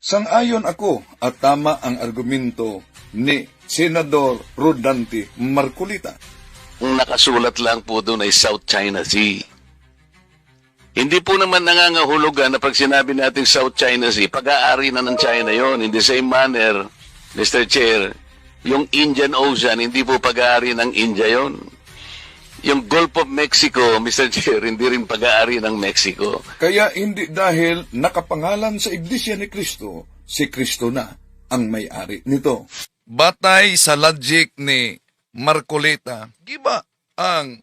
Sang-ayon ako at tama ang argumento ni Senador Rodante Marcolita. Ang nakasulat lang po doon ay South China Sea. Hindi po naman nangangahulugan na pag sinabi natin South China Sea, pag-aari na ng China yon. In the same manner, Mr. Chair, yung Indian Ocean, hindi po pag-aari ng India yon. Yung Gulf of Mexico, Mr. Chair, hindi rin pag-aari ng Mexico. Kaya hindi dahil nakapangalan sa Iglesia ni Kristo, si Kristo na ang may-ari nito. Batay sa logic ni Marcolita, giba ang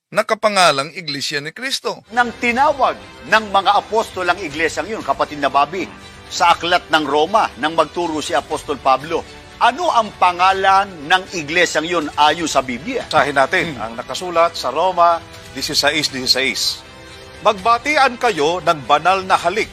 nakapangalang Iglesia ni Kristo. Nang tinawag ng mga apostol ang iglesyang yun, kapatid na Bobby, sa aklat ng Roma, nang magturo si Apostol Pablo, ano ang pangalan ng iglesyang yun ayon sa Biblia? Basahin natin ang nakasulat sa Roma 16:16. Magbatian kayo ng banal na halik.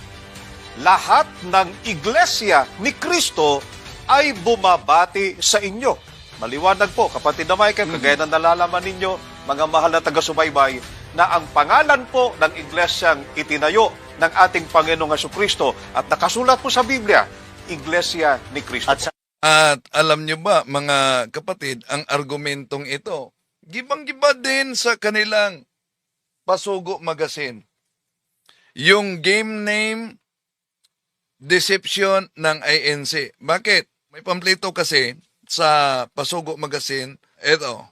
Lahat ng iglesia ni Kristo ay bumabati sa inyo. Maliwanag po, kapatid na Michael, kagaya na nalalaman ninyo, mga mahal na taga-subaybay, na ang pangalan po ng iglesyang itinayo ng ating Panginoong Jesucristo at nakasulat po sa Biblia, Iglesia ni Kristo. At alam nyo ba, mga kapatid, ang argumentong ito, gibang-giba din sa kanilang Pasugo Magazine. Yung game name, Deception ng INC. Bakit? May pamplito kasi sa Pasugo Magazine, ito,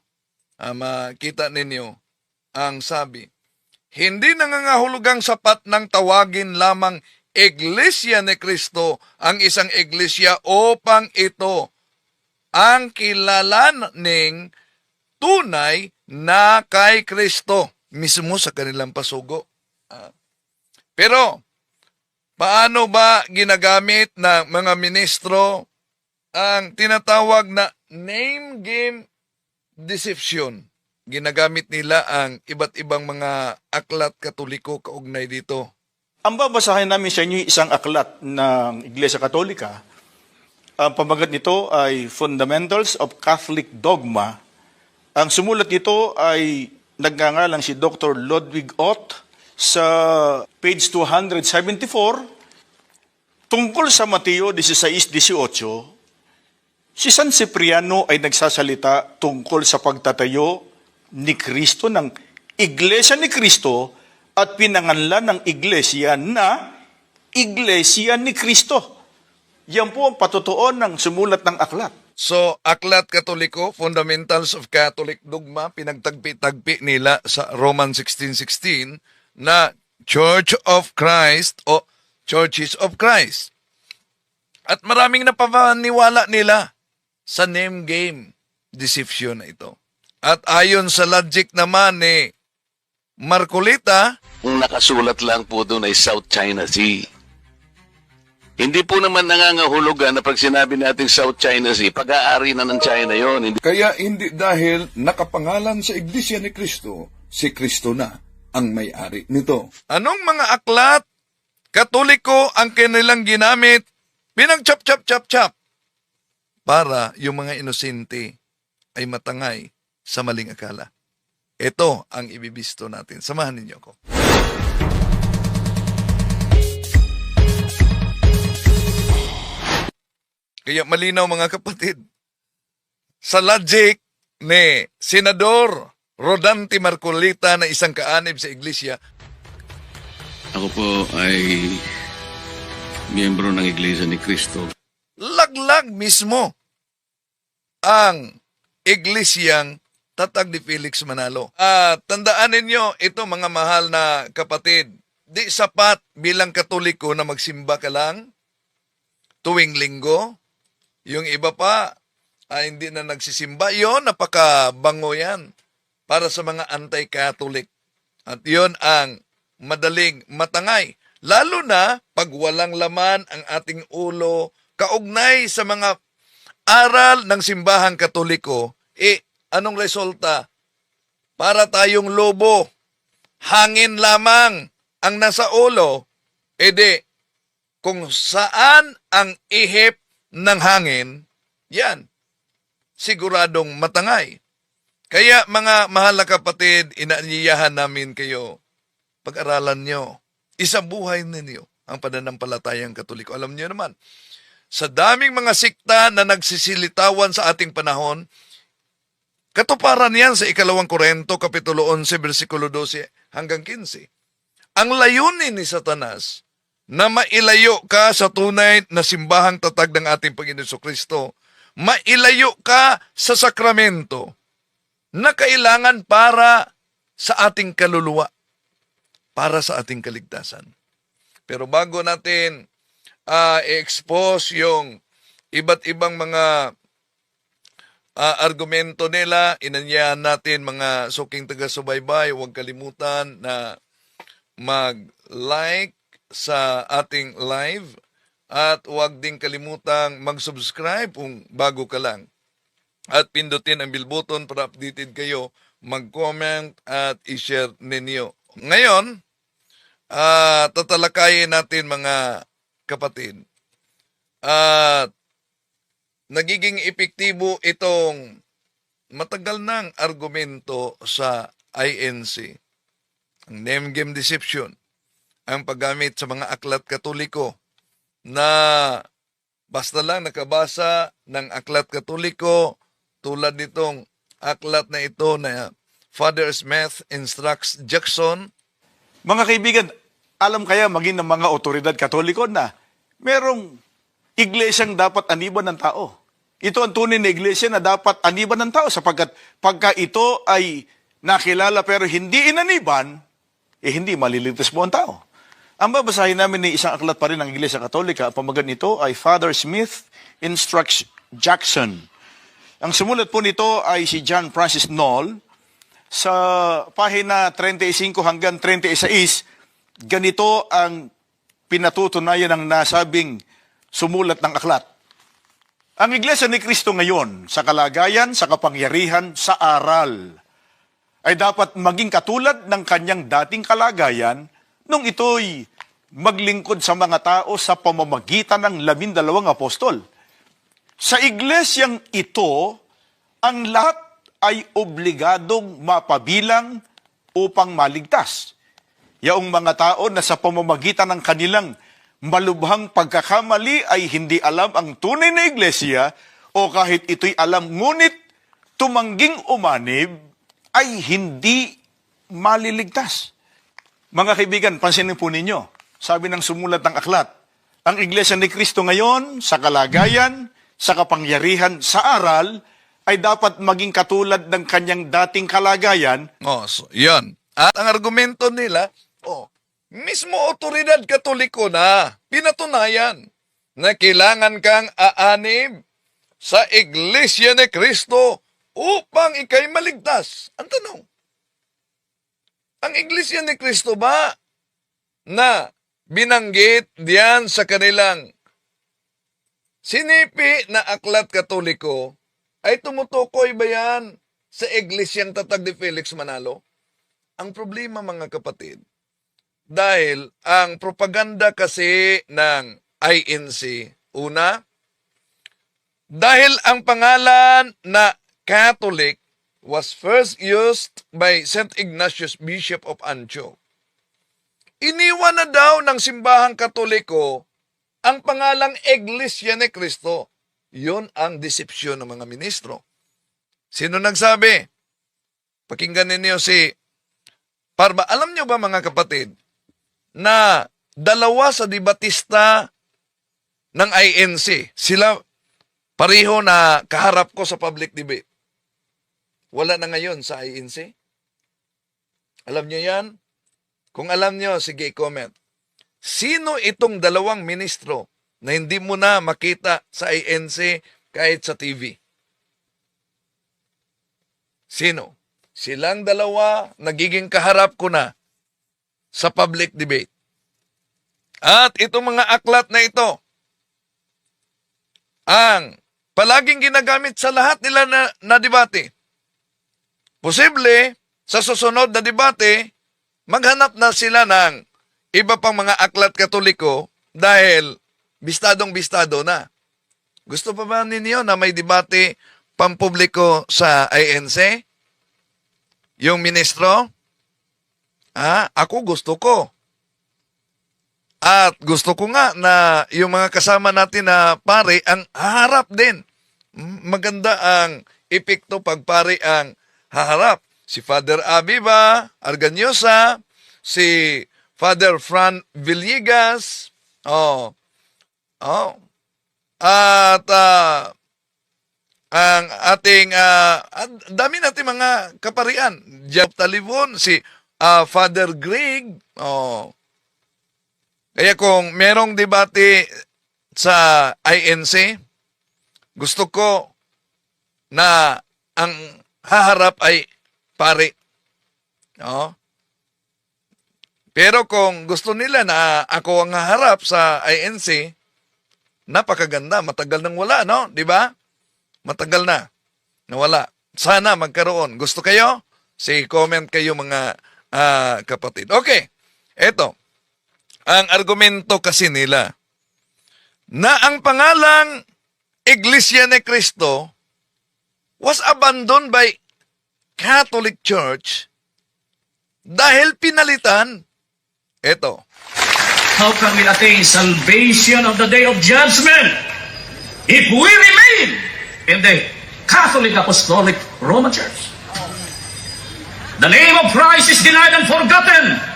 makita ninyo, ang sabi, hindi nangangahulugang sapat ng tawagin lamang Iglesia ni Kristo ang isang iglesia upang ito ang kilalaning tunay na kay Kristo mismo sa kanilang pasugo. Pero, paano ba ginagamit ng mga ministro ang tinatawag na name game deception? Ginagamit nila ang iba't ibang mga aklat katoliko kaugnay dito. Ang babasahin namin sa inyo isang aklat ng Iglesia Katolika. Ang pamagat nito ay Fundamentals of Catholic Dogma. Ang sumulat nito ay nagngangalang si Dr. Ludwig Ott sa page 274 tungkol sa Mateo 16:18. Si San Cipriano ay nagsasalita tungkol sa pagtatayo ni Kristo ng Iglesia ni Kristo at pinanganlan ng iglesia na Iglesia ni Kristo. Yan po ang patutuon ng sumulat ng aklat. So, Aklat Katoliko, Fundamentals of Catholic Dogma, pinagtagpi-tagpi nila sa Roman 16:16 na Church of Christ o Churches of Christ. At maraming napapaniwala nila sa name game deception na ito. At ayon sa logic naman ni Marcolita, Ang nakasulat lang po doon ay South China Sea. Hindi po naman nangangahulugan na pag sinabi natin South China Sea, pag-aari na ng China yon. kaya hindi dahil nakapangalan sa Iglesia ni Kristo, si Kristo na ang may-ari nito. Anong mga aklat Katoliko ang kanilang ginamit? Pinag-chop-chop-chop-chop para yung mga inosente ay matangay sa maling akala. Ito ang ibibisto natin. Samahan ninyo ako. Kaya malinaw mga kapatid, sa logic ni Senador Rodante Marcolita na isang kaanib sa iglesia, Ako po ay miyembro ng Iglesia ni Cristo. laglag mismo ang iglesyang Tatag ni Felix Manalo. Tandaan ninyo, ito mga mahal na kapatid, di sapat bilang Katoliko na magsimba ka lang tuwing linggo. Yung iba pa ay hindi na nagsisimba. Yon, napakabango yan para sa mga anti-Catholic. At yon ang madaling matangay. Lalo na pag walang laman ang ating ulo, kaugnay sa mga aral ng simbahang Katoliko, anong resulta? Para tayong lobo, hangin lamang ang nasa ulo, kung saan ang ihip ng hangin, yan, siguradong matangay. Kaya mga mahal na kapatid, inaanyayahan namin kayo, pag-aralan nyo, isang buhay ninyo ang pananampalatayang Katoliko. Alam niyo naman, sa daming mga sikta na nagsisilitawan sa ating panahon, katuparan yan sa 2 Korinto, Kapitulo 11, versikulo 12 hanggang 15. Ang layunin ni Satanas na mailayo ka sa tunay na simbahang tatag ng ating Panginoon Kristo, mailayo ka sa sakramento na kailangan para sa ating kaluluwa, para sa ating kaligtasan. Pero bago natin i-expose yung iba't ibang mga argumento nila, inanyahan natin mga suking taga-subaybay, huwag kalimutan na mag-like sa ating live at huwag din kalimutang mag-subscribe kung bago ka lang. At pindutin ang bell button para updated kayo, mag-comment at i-share ninyo. Ngayon, tatalakayin natin mga kapatid. At nagiging epektibo itong matagal ng argumento sa INC. Ang name game deception, ang paggamit sa mga aklat Katoliko na basta lang nakabasa ng aklat Katoliko tulad nitong aklat na ito na Father Smith Instructs Jackson. Mga kaibigan, alam kaya maging ng mga otoridad Katoliko na merong iglesyang dapat aniban ng tao. Ito ang tunay na iglesia na dapat aniban ng tao sapagkat pagka ito ay nakilala pero hindi inaniban, hindi maliligtas mo ang tao. Ang babasahin namin ni isang aklat pa rin ng Iglesia Katolika, ang pamagat nito ay Father Smith Instructs Jackson. Ang sumulat po nito ay si John Francis Knoll. Sa pahina 35 hanggang 36, ganito ang pinatutunayan ng nasabing sumulat ng aklat. Ang Iglesia ni Kristo ngayon, sa kalagayan, sa kapangyarihan, sa aral, ay dapat maging katulad ng kanyang dating kalagayan nung ito'y maglingkod sa mga tao sa pamamagitan ng 12 apostol. Sa iglesyang ito, ang lahat ay obligadong mapabilang upang maligtas. Yaong mga tao na sa pamamagitan ng kanilang malubhang pagkakamali ay hindi alam ang tunay na iglesia o kahit ito'y alam ngunit tumangging umanib ay hindi maliligtas. Mga kaibigan, pansinin po ninyo, sabi ng sumulat ng aklat, ang Iglesia ni Kristo ngayon, sa kalagayan, sa kapangyarihan, sa aral, ay dapat maging katulad ng kanyang dating kalagayan. So, yan. At ang argumento nila, mismo otoridad Katoliko na pinatunayan na kailangan kang aanib sa Iglesia ni Kristo upang ikay maligtas. Ang tanong, ang Iglesia ni Kristo ba na binanggit diyan sa kanilang sinipi na aklat Katoliko ay tumutukoy ba yan sa Iglesyang Tatag ni Felix Manalo? Ang problema mga kapatid, dahil ang propaganda kasi ng INC, una, dahil ang pangalan na Catholic was first used by St. Ignatius, Bishop of Antioch. Iniwan na daw ng simbahang Katoliko ang pangalang Iglesia ni Cristo. Yun ang desipsyon ng mga ministro. Sino nagsabi? Pakinggan ninyo si Parba. Alam nyo ba mga kapatid, na dalawa sa debatista ng INC, sila pareho na kaharap ko sa public debate. Wala na ngayon sa INC. Alam nyo yan? Kung alam nyo, sige i-comment. Sino itong dalawang ministro na hindi mo na makita sa INC kahit sa TV? Sino? Silang dalawa nagiging kaharap ko na sa public debate. At itong mga aklat na ito, ang palaging ginagamit sa lahat nila na debate. Posible, sa susunod na debate, maghanap na sila ng iba pang mga aklat Katoliko dahil bistadong-bistado na. Gusto pa ba ninyo na may debate pampubliko sa INC? Yung ministro? Ako gusto ko. At gusto ko nga na yung mga kasama natin na pare ang haharap din. Maganda ang epekto pag pare ang haharap. Si Father Abiba Arganyosa, si Father Fran Villegas, at ang ating dami natin mga kaparian. Jeff Talibon, si Father Greg. Kaya kung merong debate sa INC, gusto ko na ang haharap ay pare. Pero kung gusto nila na ako ang haharap sa INC, napakaganda. Matagal nang wala, no? Di ba? Matagal na. Nawala. Sana magkaroon. Gusto kayo? Say comment kayo mga kapatid. Okay. Eto. Ang argumento kasi nila na ang pangalang Iglesia ni Cristo was abandoned by Catholic Church dahil pinalitan. Eto. How can we attain salvation of the day of judgment if we remain in the Catholic Apostolic Roman Church? The name of Christ is denied and forgotten.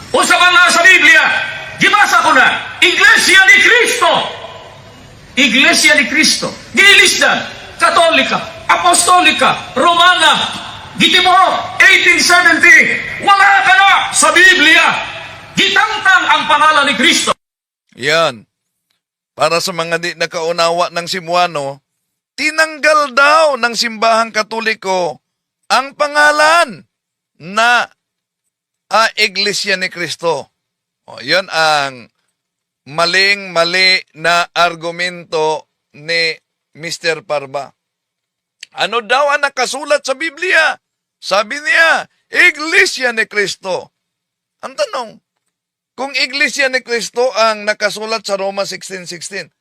Usa pa nga sa Biblia, gibasa ko na, Iglesia ni Cristo. Iglesia ni Cristo. Gilisdan, Katolika, Apostolika, Romana, Gitimo, 1870. Wala ka na sa Biblia. Gitangtang ang pangalan ni Cristo. Yan. Para sa mga di nakaunawa ng Simuano, tinanggal daw ng simbahang Katoliko ang pangalan na Iglesia ni Cristo. Yan ang maling-mali na argumento ni Mr. Parba. Ano daw ang nakasulat sa Biblia? Sabi niya, Iglesia ni Cristo. Ang tanong, kung Iglesia ni Cristo ang nakasulat sa Roma 16:16,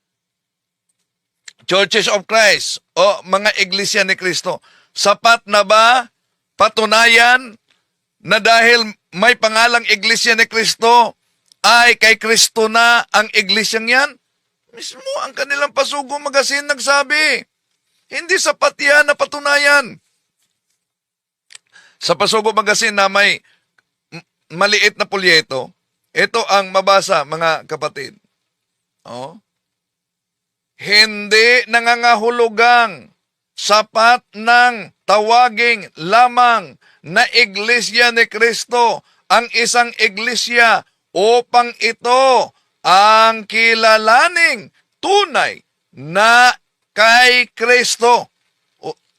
Churches of Christ o mga Iglesia ni Cristo, sapat na ba patunayan na dahil may pangalang Iglesia ni Cristo ay kay Kristo na ang iglesyang yan? Mismo ang kanilang Pasugo Magazine nagsabi. Hindi sapat yan na patunayan. Sa Pasugo Magazine na may maliit na pulyeto, ito ang mabasa, mga kapatid. Hindi nangangahulugang sapat ng tawaging lamang na Iglesia ni Cristo ang isang iglesia upang ito ang kilalaning tunay na kay Kristo.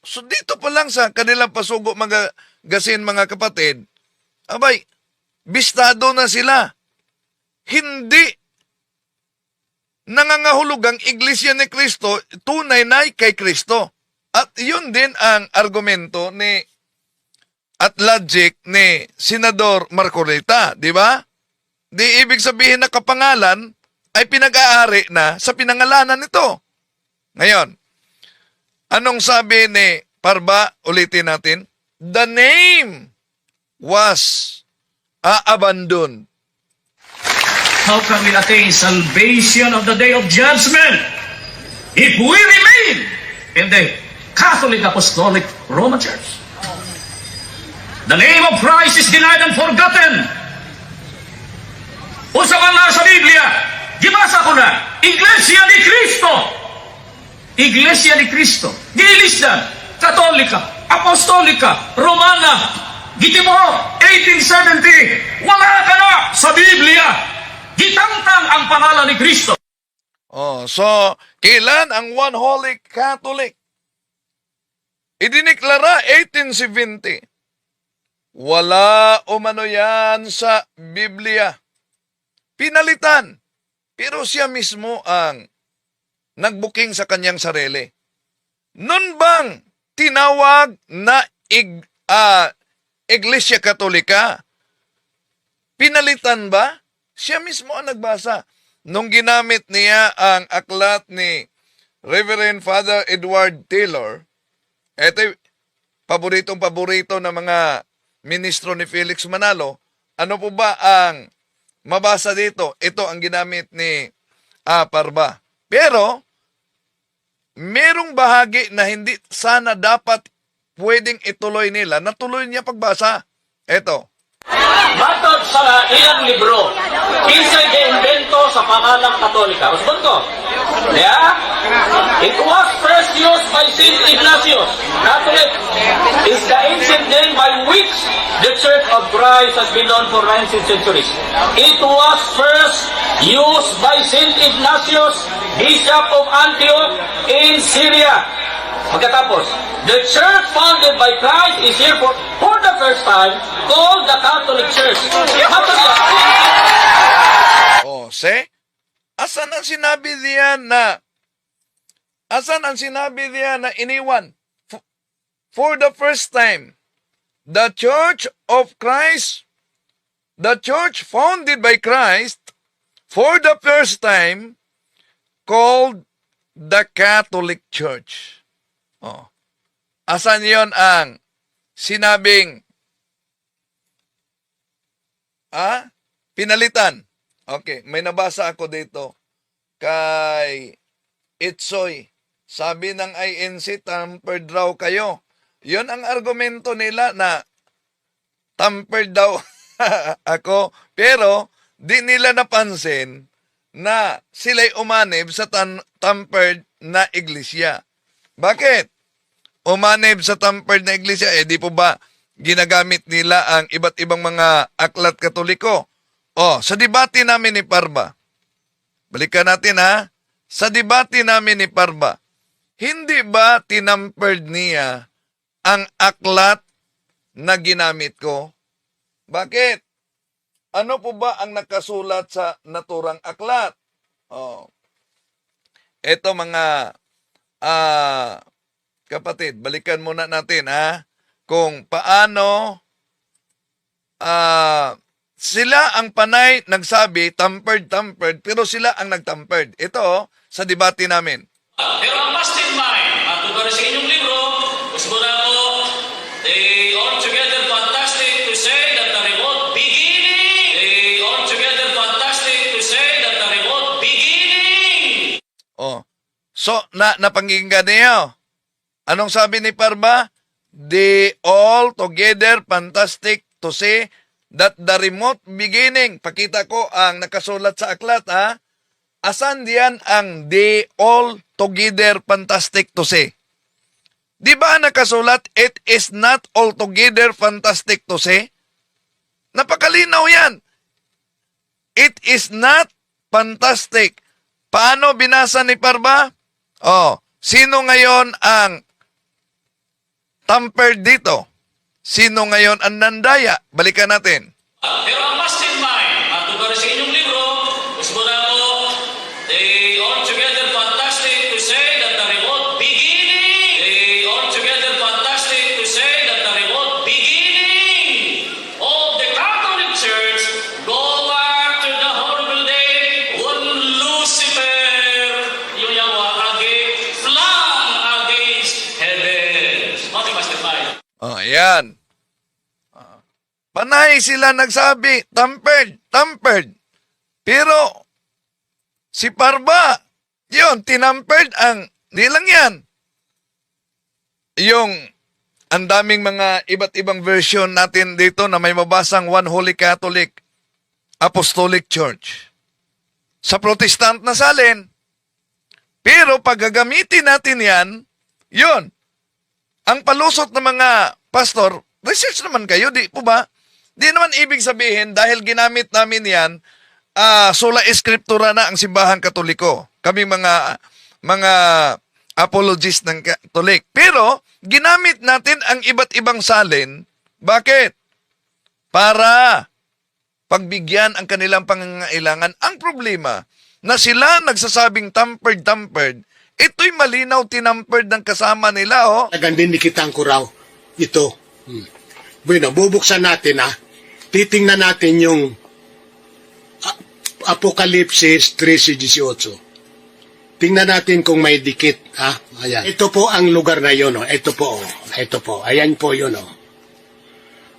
So dito pa lang sa kanilang Pasugo Magazine, mga kapatid, abay, bistado na sila. Hindi nangangahulugang Iglesia ni Cristo tunay na kay Kristo. At yun din ang argumento ni at logic ni Senador Marcolita, di ba? Di ibig sabihin na kapangalan ay pinag-aari na sa pinangalanan nito. Ngayon, anong sabi ni Parba? Ulitin natin. The name was abandoned. How can we attain salvation of the day of judgment if we remain in the Catholic Apostolic Roman Church? The name of Christ is denied and forgotten. Usa pa nga sa Biblia, gibasa ko na, Iglesia ni Cristo. Iglesia ni Cristo. Gilisdan, Katolika, Apostolika, Romana, Gitimo, 1870. Wala ka na sa Biblia. Gitangtang ang pangalan ni Cristo. So, kailan ang One Holy Catholic? Idiniklara 1870. Wala umano yan sa Biblia. Pinalitan. Pero siya mismo ang nagbuking sa kanyang sarili. Nun bang tinawag na Iglesia Katolika? Pinalitan ba? Siya mismo ang nagbasa. Nung ginamit niya ang aklat ni Reverend Father Edward Taylor, ito paboritong-paborito ng mga ministro ni Felix Manalo, ano po ba ang mabasa dito. Ito ang ginamit ni Parba. Pero, merong bahagi na hindi sana dapat pwedeng ituloy nila. Natuloy niya pagbasa. Ito. Matod sa ilang libro, kinsay giimbento sa pangalang Katolika. Usbon ko. Yeah? It was first used by Saint Ignatius. Catholic is the ancient name by which the Church of Christ has been known for 19th centuries. It was first used by Saint Ignatius, Bishop of Antioch in Syria. Pagkatapos, the church founded by Christ is here for the first time called the Catholic Church. See? Asan ang sinabi diyan na iniwan? For the first time, the Church of Christ, the church founded by Christ, for the first time, called the Catholic Church. Oh. Asan yon ang sinabing pinalitan? Okay, may nabasa ako dito kay Itsoy. Sabi ng INC, tampered raw kayo. Yon ang argumento nila na tampered daw ako. Pero di nila napansin na sila'y umanib sa tampered na iglesia. Bakit? Umanib sa tampered na iglesia, di po ba ginagamit nila ang iba't ibang mga aklat Katoliko? Sa debate namin ni Parba, balikan natin sa debate namin ni Parba, hindi ba tinampered niya ang aklat na ginamit ko? Bakit? Ano po ba ang nakasulat sa naturang aklat? Ito mga kapatid, balikan muna natin kung paano sila ang panay nagsabi tampered, pero sila ang nagtampered. Ito sa debate namin. Pero ang mastermind, matuturo sa inyong libro, gusto na po, they altogether fantastic to say that the remote beginning. They altogether fantastic to say that the remote beginning. So, napanginggan niyo. Anong sabi ni Parba? They all together fantastic to say that the remote beginning. Pakita ko ang nakasulat sa aklat, Asan diyan ang they all together fantastic to say? Di ba nakasulat, it is not altogether fantastic to say? Napakalinaw yan. It is not fantastic. Paano binasa ni Parba? Sino ngayon ang tampered dito? Sino ngayon ang nandaya? Balikan natin. Pero ang mastermind, matuturo sa inyong libro, gusto na po, they altogether fantastic to say that the remote beginning. They altogether fantastic to say that the remote beginning of the Catholic Church go back to the horrible day when Lucifer, yung yawa, flung against heaven. Okay, mastermind. Ayan. Panay sila nagsabi, tampered. Pero, si Parba, yun, tinampered di lang yan. Ang daming mga iba't ibang version natin dito na may mabasang One Holy Catholic Apostolic Church. Sa Protestant na salin. Pero pag gagamitin natin yan, yun, ang palusot ng mga pastor, research naman kayo, di po ba? Di naman ibig sabihin, dahil ginamit namin yan, sola eskriptura na ang simbahan Katoliko. Kami mga apologists ng Katolik. Pero, ginamit natin ang iba't ibang salin. Bakit? Para pagbigyan ang kanilang pangangailangan. Ang problema, na sila nagsasabing tampered, ito'y malinaw tinampered ng kasama nila, Nagandinikitan ko raw ito. Bueno, bubuksan natin Titingnan natin yung Apokalipsis 13:18. Tingnan natin kung may dikit, Ayan. Ito po ang lugar na yun, Ito po. Ayan po yun,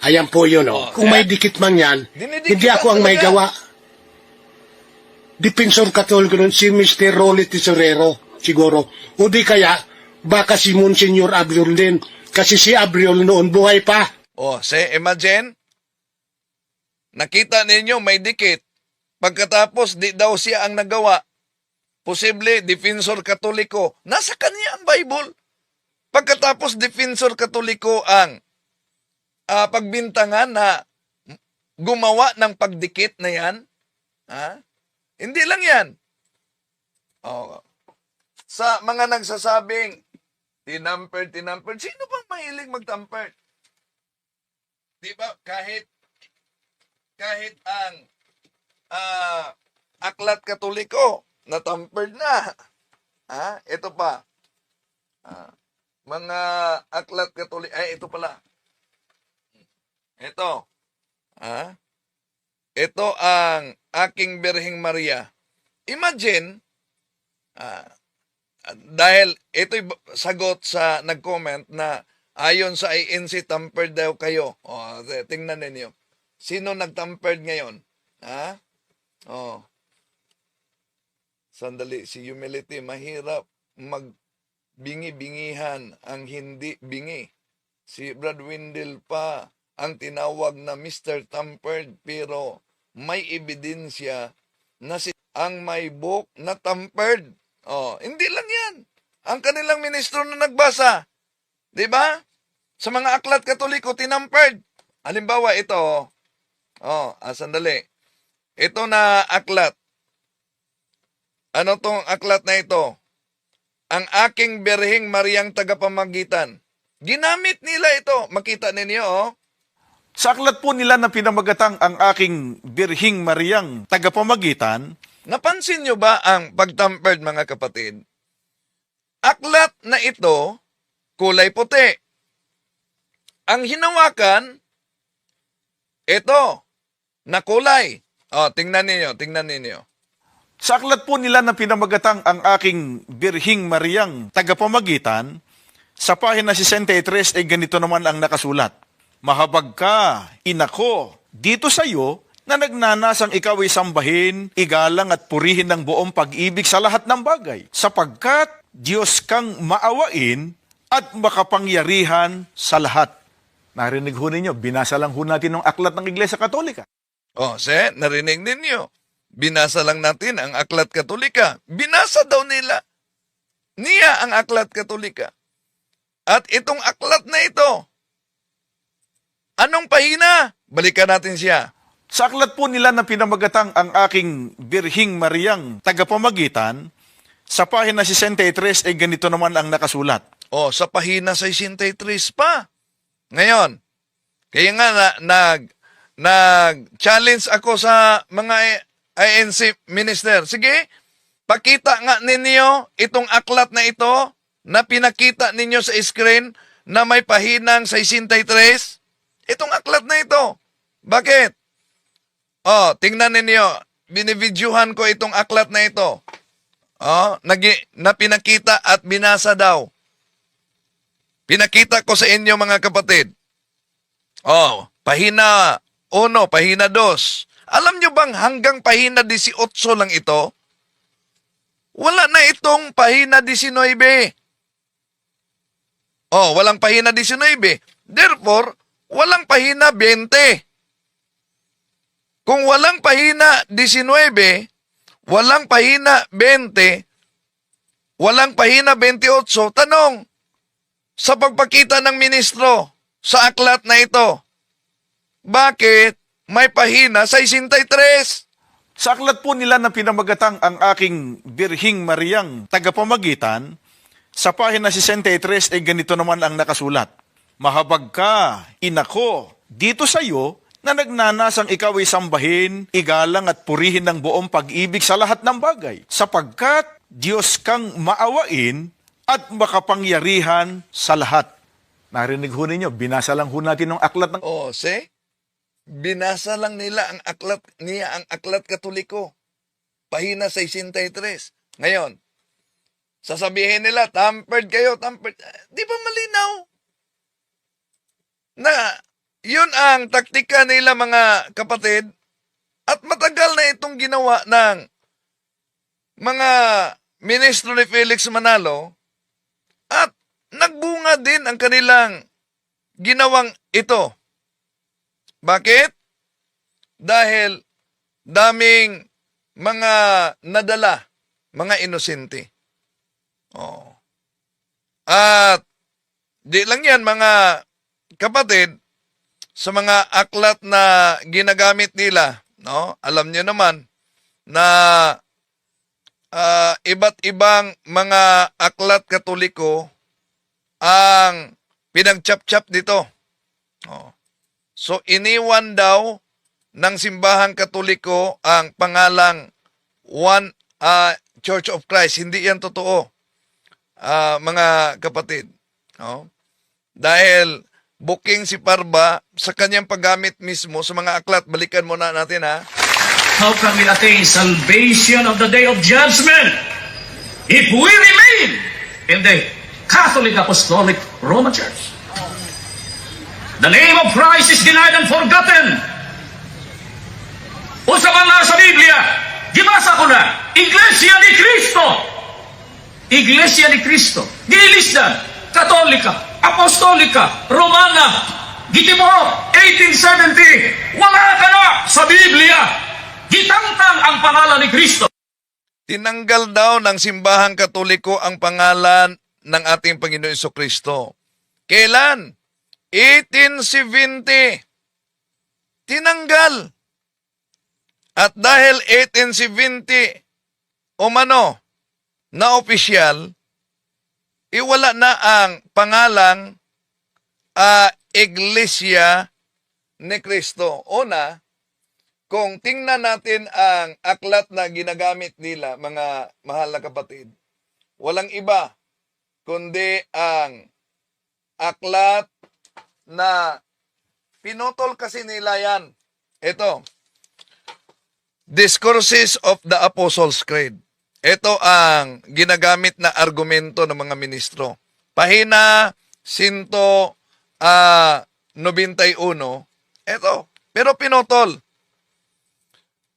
Ayan po yun, Kung may dikit man yan, hindi ako ang may gawa. Dipensor Katoliko nun si Mr. Rolly Tesorero, siguro. O di kaya, baka si Monsignor Abriol din. Kasi si Abriol noon buhay pa. O, imagine, nakita ninyo may dikit. Pagkatapos, di daw siya ang nagawa. Posible, Defensor Katoliko. Nasa kanya ang Bible. Pagkatapos, Defensor Katoliko ang pagbintangan na gumawa ng pagdikit na yan. Ha? Hindi lang yan. Oh. Sa mga nagsasabing, tinampered. Sino bang mahilig magtampered? Di ba? Kahit ang aklat Katoliko, natampered na. Ha? Ito pa. Mga aklat Katoliko, ito pala. Ito. Ito ang aking Birheng Maria. Imagine, dahil ito'y sagot sa nag-comment na ayon sa INC, tampered daw kayo. O, tingnan ninyo. Sino nag-tampered ngayon? Ha? O. Sandali, si humility, mahirap magbingi-bingihan ang hindi bingi. Si Brad Windel pa ang tinawag na Mr. Tampered, pero may ebidensya na ang may book na tampered. Oh, hindi lang yan. Ang kanilang ministro na nagbasa. 'Di ba? Sa mga aklat Katoliko, tinampered. Halimbawa, ito. Sandali. Ito na aklat. Ano tong aklat na ito? Ang aking Birheng Mariang Tagapamagitan. Ginamit nila ito. Makita ninyo, Sa aklat po nila na pinamagatang ang aking Birheng Mariang Tagapamagitan, Napansin nyo ba ang pagtampered, mga kapatid? Aklat na ito, kulay puti. Ang hinawakan, ito, na kulay. Tingnan ninyo. sa aklat po nila na pinamagatang ang aking Birheng Mariang Tagapamagitan, sa pahina 63 ay ganito naman ang nakasulat. Mahabag ka, inako, dito sa iyo na nagnanasang ikaw ay sambahin, igalang at purihin ng buong pag-ibig sa lahat ng bagay, sapagkat Diyos kang maawain at makapangyarihan sa lahat. Narinig ho ninyo, binasa lang ho natin ng aklat ng Iglesia Katolika. Narinig ninyo. Binasa lang natin ang aklat Katolika. Binasa daw niya ang aklat Katolika. At itong aklat na ito, anong pahina? Balikan natin siya. Sa aklat po nila na pinamagatang ang aking Birheng Mariang Tagapamagitan, sa pahina 63 ay ganito naman ang nakasulat. Sa pahina 63 pa. Ngayon, kaya nga nag-challenge ako sa mga INC minister. Sige, pakita nga ninyo itong aklat na ito na pinakita ninyo sa screen na may pahinang 63. Itong aklat na ito. Bakit? Tingnan ninyo. Binivideohan ko itong aklat na ito. Na pinakita at binasa daw. Pinakita ko sa inyo, mga kapatid. Pahina 1, pahina 2. Alam nyo bang hanggang pahina 18 lang ito? Wala na itong pahina 19. Walang pahina 19. Therefore, walang pahina 20. Kung walang pahina 19, walang pahina 20, walang pahina 28, tanong, sa pagpakita ng ministro sa aklat na ito, bakit may pahina 63? Sa aklat po nila na pinamagatang ang aking Birheng Mariang Tagapamagitan, sa pahina 63 ay ganito naman ang nakasulat. Mahabag ka, inako, dito sa iyo na nagnanasang ikaw ay sambahin, igalang at purihin ng buong pag-ibig sa lahat ng bagay, sapagkat Diyos kang maawain at makapangyarihan sa lahat. Narinig ho ninyo, binasa lang ho natin ng aklat ng... Binasa lang nila ang aklat Katoliko. Pahina 63. Ngayon, sasabihin nila, tampered kayo, tampered. Di ba malinaw? Na yun ang taktika nila, mga kapatid. At matagal na itong ginawa ng mga ministro ni Felix Manalo at nagbunga din ang kanilang ginawang ito. Bakit? Dahil daming mga nadala, mga inosente. Oh. At di lang yan mga kapatid, sa mga aklat na ginagamit nila, no? Alam niyo naman na iba't ibang mga aklat Katoliko ang pinagchap-chap dito. Oh. So iniwan daw ng simbahang Katoliko ang pangalang One Church of Christ. Hindi yan totoo, mga kapatid. No? Dahil booking si Parba sa kanyang paggamit mismo sa mga aklat. Balikan muna natin, ha. How can we attain salvation of the day of judgment if we remain in the Catholic Apostolic Roman Church? The name of Christ is denied and forgotten. Usa man na sa Biblia, gibasa ko na, Iglesia ni Cristo. Iglesia ni Cristo. Gilisdan, Katolika, Apostolika, Romana, Gitimo, 1870. Wala ka na sa Biblia. Gitangtang ang pangalan ni Cristo. Tinanggal daw ng simbahang Katoliko ang pangalan ng ating Panginoon Jesucristo. Kailan? 1870. Tinanggal. At dahil 1870 umano na opisyal, iwala na ang pangalang Iglesia ni Cristo. Una, kung tingnan natin ang aklat na ginagamit nila, mga mahal na kapatid, walang iba kundi ang aklat na pinutol kasi nila yan. Ito, Discourses of the Apostles' Creed. Ito ang ginagamit na argumento ng mga ministro. Pahina 191. Ito, pero pinutol.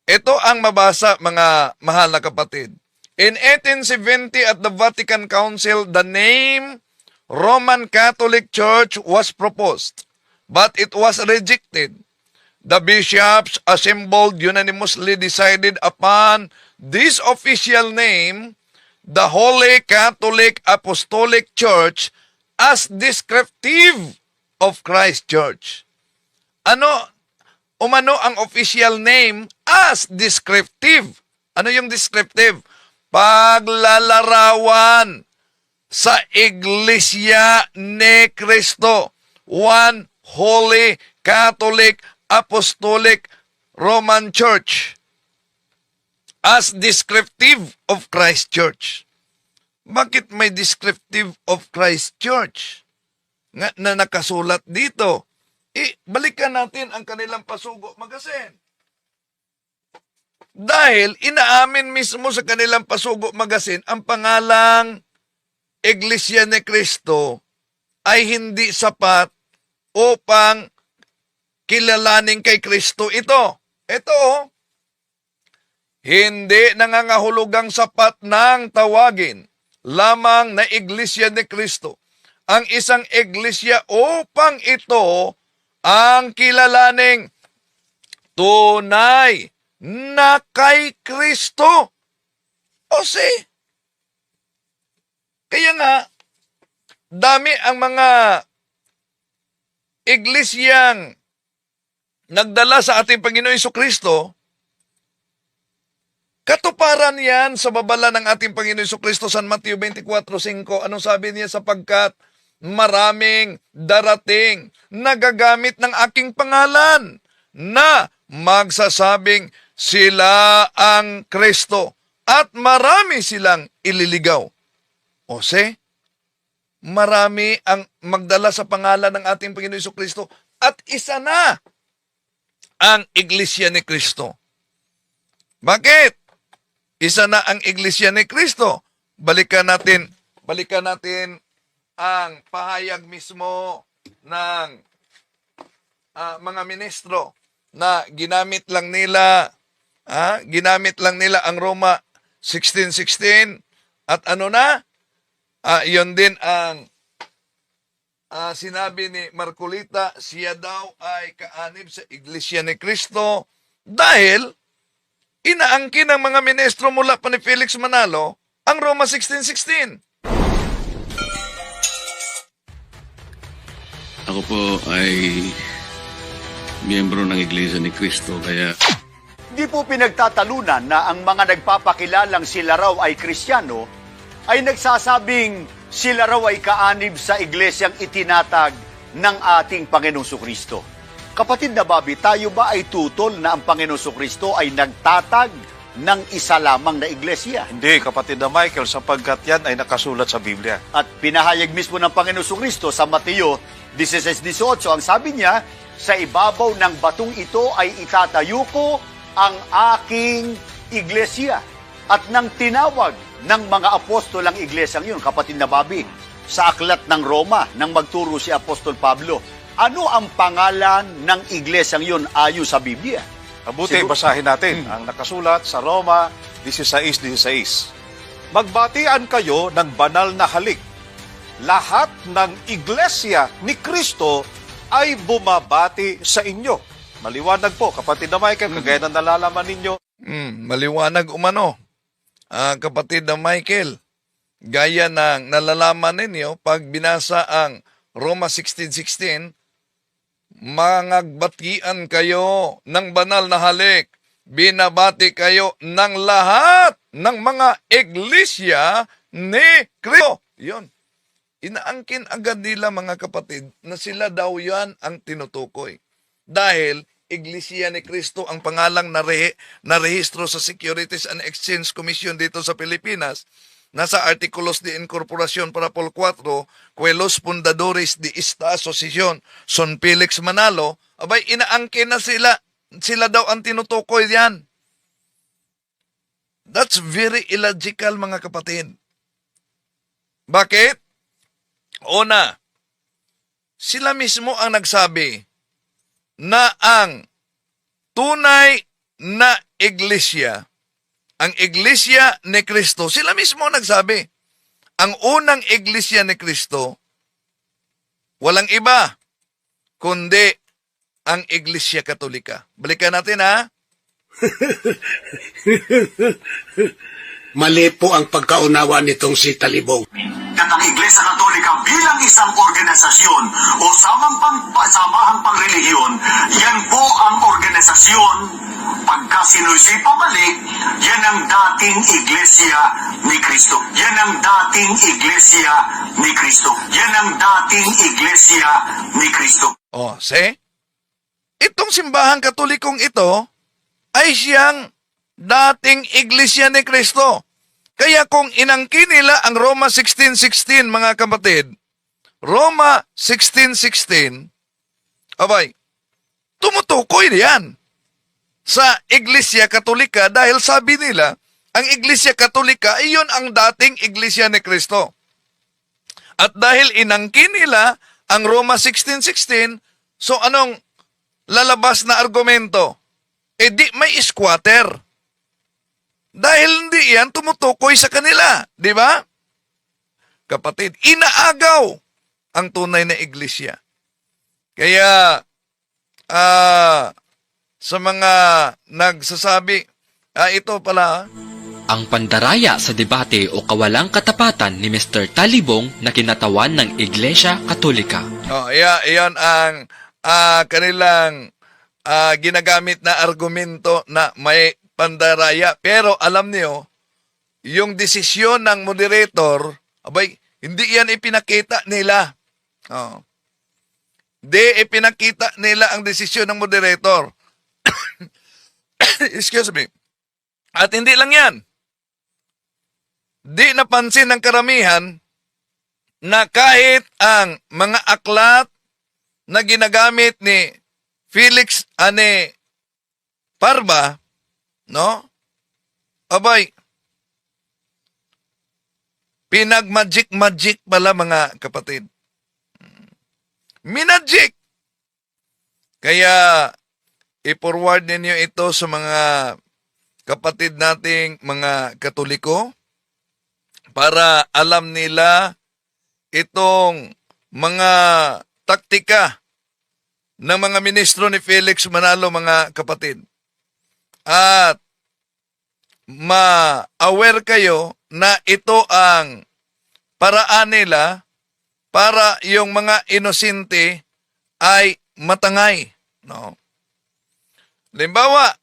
Ito ang mabasa, mga mahal na kapatid. In 1870 at the Vatican Council, the name Roman Catholic Church was proposed, but it was rejected. The bishops assembled unanimously decided upon this official name, the Holy Catholic Apostolic Church, as descriptive of Christ Church. Umano ang official name as descriptive. Ano yung descriptive? Paglalarawan sa Iglesia ni Cristo. One Holy Catholic Apostolic Roman Church as descriptive of Christ Church. Bakit may descriptive of Christ Church na nakasulat dito? Balikan natin ang kanilang Pasugo Magazine. Dahil inaamin mismo sa kanilang Pasugo Magazine ang pangalang Iglesia ni Cristo ay hindi sapat upang kilalanin kay Kristo ito. Ito, hindi nangangahulugang sapat ng tawagin lamang na Iglesia ni Cristo ang isang iglesia upang ito ang kilalaning tunay na kay Kristo. Kaya nga, dami ang mga iglesyang nagdala sa ating Panginoon Jesucristo. Katuparan yan sa babala ng ating Panginoon Jesucristo, San Mateo 24:5. Anong sabi niya? Sapagkat maraming darating na gagamit ng aking pangalan na magsasabing sila ang Kristo at marami silang ililigaw. Marami ang magdala sa pangalan ng ating Panginoon Jesucristo at isa na ang Iglesia ni Cristo. Bakit? Isa na ang Iglesia ni Cristo. Balikan natin ang pahayag mismo ng mga ministro na ginamit lang nila ang 1616 at ano na? Yun din ang sinabi ni Marcolita, siya daw ay kaanib sa Iglesia ni Cristo dahil inaangkin ng mga ministro mula pa ni Felix Manalo ang Roma 1616. Ako po ay miyembro ng Iglesia ni Cristo, kaya Di po pinagtatalunan na ang mga nagpapakilalang sila raw ay Kristiyano ay nagsasabing sila raw ay kaanib sa iglesyang itinatag ng ating Panginoong Kristo. Kapatid na Bobby, tayo ba ay tutol na ang Panginoong Kristo ay nagtatag ng isa lamang na iglesia? Hindi, kapatid na Michael, sapagkat yan ay nakasulat sa Biblia. At pinahayag mismo ng Panginoong Kristo sa Mateo 16:18, ang sabi niya, sa ibabaw ng batong ito ay itatayo ko ang aking iglesia. At nang tinawag ng mga apostol ang iglesyang yun, kapatid na Bobby, sa aklat ng Roma, nang magturo si Apostol Pablo, ano ang pangalan ng iglesyang yun ayon sa Biblia? Mabuti, Siguro- basahin natin ang nakasulat sa Roma 16:16. Magbatian kayo ng banal na halik. Lahat ng iglesia ni Kristo ay bumabati sa inyo. Maliwanag po, kapatid na Michael, kagaya ng nalalaman ninyo. Maliwanag umano. Kapatid na Michael, gaya ng nalalaman ninyo, pag binasa ang Roma 16:16, mangagbatian kayo ng banal na halik. Binabati kayo ng lahat ng mga iglesia ni Kristo. Yun. Inaangkin agad nila, mga kapatid, na sila daw yan ang tinutukoy. Dahil Iglesia ni Cristo ang pangalang narehistro sa Securities and Exchange Commission dito sa Pilipinas, nasa Artículos de Incorporación para Pol 4, Cuelos Fundadores de esta Asociación, Son Felix Manalo, abay, inaangkin na sila. Sila daw ang tinutukoy diyan. That's very illogical, mga kapatid. Bakit? Una, sila mismo ang nagsabi na ang tunay na iglesia, ang iglesia ni Cristo, sila mismo nagsabi, ang unang iglesia ni Cristo, walang iba, kundi ang Iglesia Katolika. Balikan natin, ha? Mali po ang pagkaunawa nitong si Talibong. At ang Iglesia Katolika bilang isang organisasyon o samahang pangrelihiyon, yan po ang organisasyon. Pagka sinusi pabalik, yan ang dating Iglesia ni Cristo. Yan ang dating Iglesia ni Cristo. Yan ang dating Iglesia ni Cristo. O, see? Itong simbahang katolikong ito ay siyang dating Iglesia ni Cristo. Kaya kung inangkin nila ang Roma 16:16, mga kapatid, Roma 16:16, abay, tumutukoy yan sa Iglesia Katolika dahil sabi nila, ang Iglesia Katolika ay yun ang dating Iglesia ni Cristo. At dahil inangkin nila ang Roma 16:16, so anong lalabas na argumento? Eh di may squatter. Dahil hindi yan tumutukoy sa kanila, di ba? Kapatid, inaagaw ang tunay na iglesia. Kaya, sa mga nagsasabi, ito pala, Ang pandaraya sa debate o kawalang katapatan ni Mr. Talibong na kinatawan ng Iglesia Katolika. iyon ang kanilang ginagamit na argumento na may pandaraya. Pero alam niyo, yung desisyon ng moderator, abay, hindi yan ipinakita nila. Di ipinakita nila ang desisyon ng moderator. Excuse me. At hindi lang yan. Di napansin ng karamihan na kahit ang mga aklat na ginagamit ni Felix Ane Parba, no? Abay, pinag-magic pala, mga kapatid. Minagic. Kaya, i-forward ninyo ito sa mga kapatid nating mga Katoliko para alam nila itong mga taktika ng mga ministro ni Felix Manalo, mga kapatid. At ma-aware kayo na ito ang paraan nila para yung mga inosente ay matangay. No? Limbawa,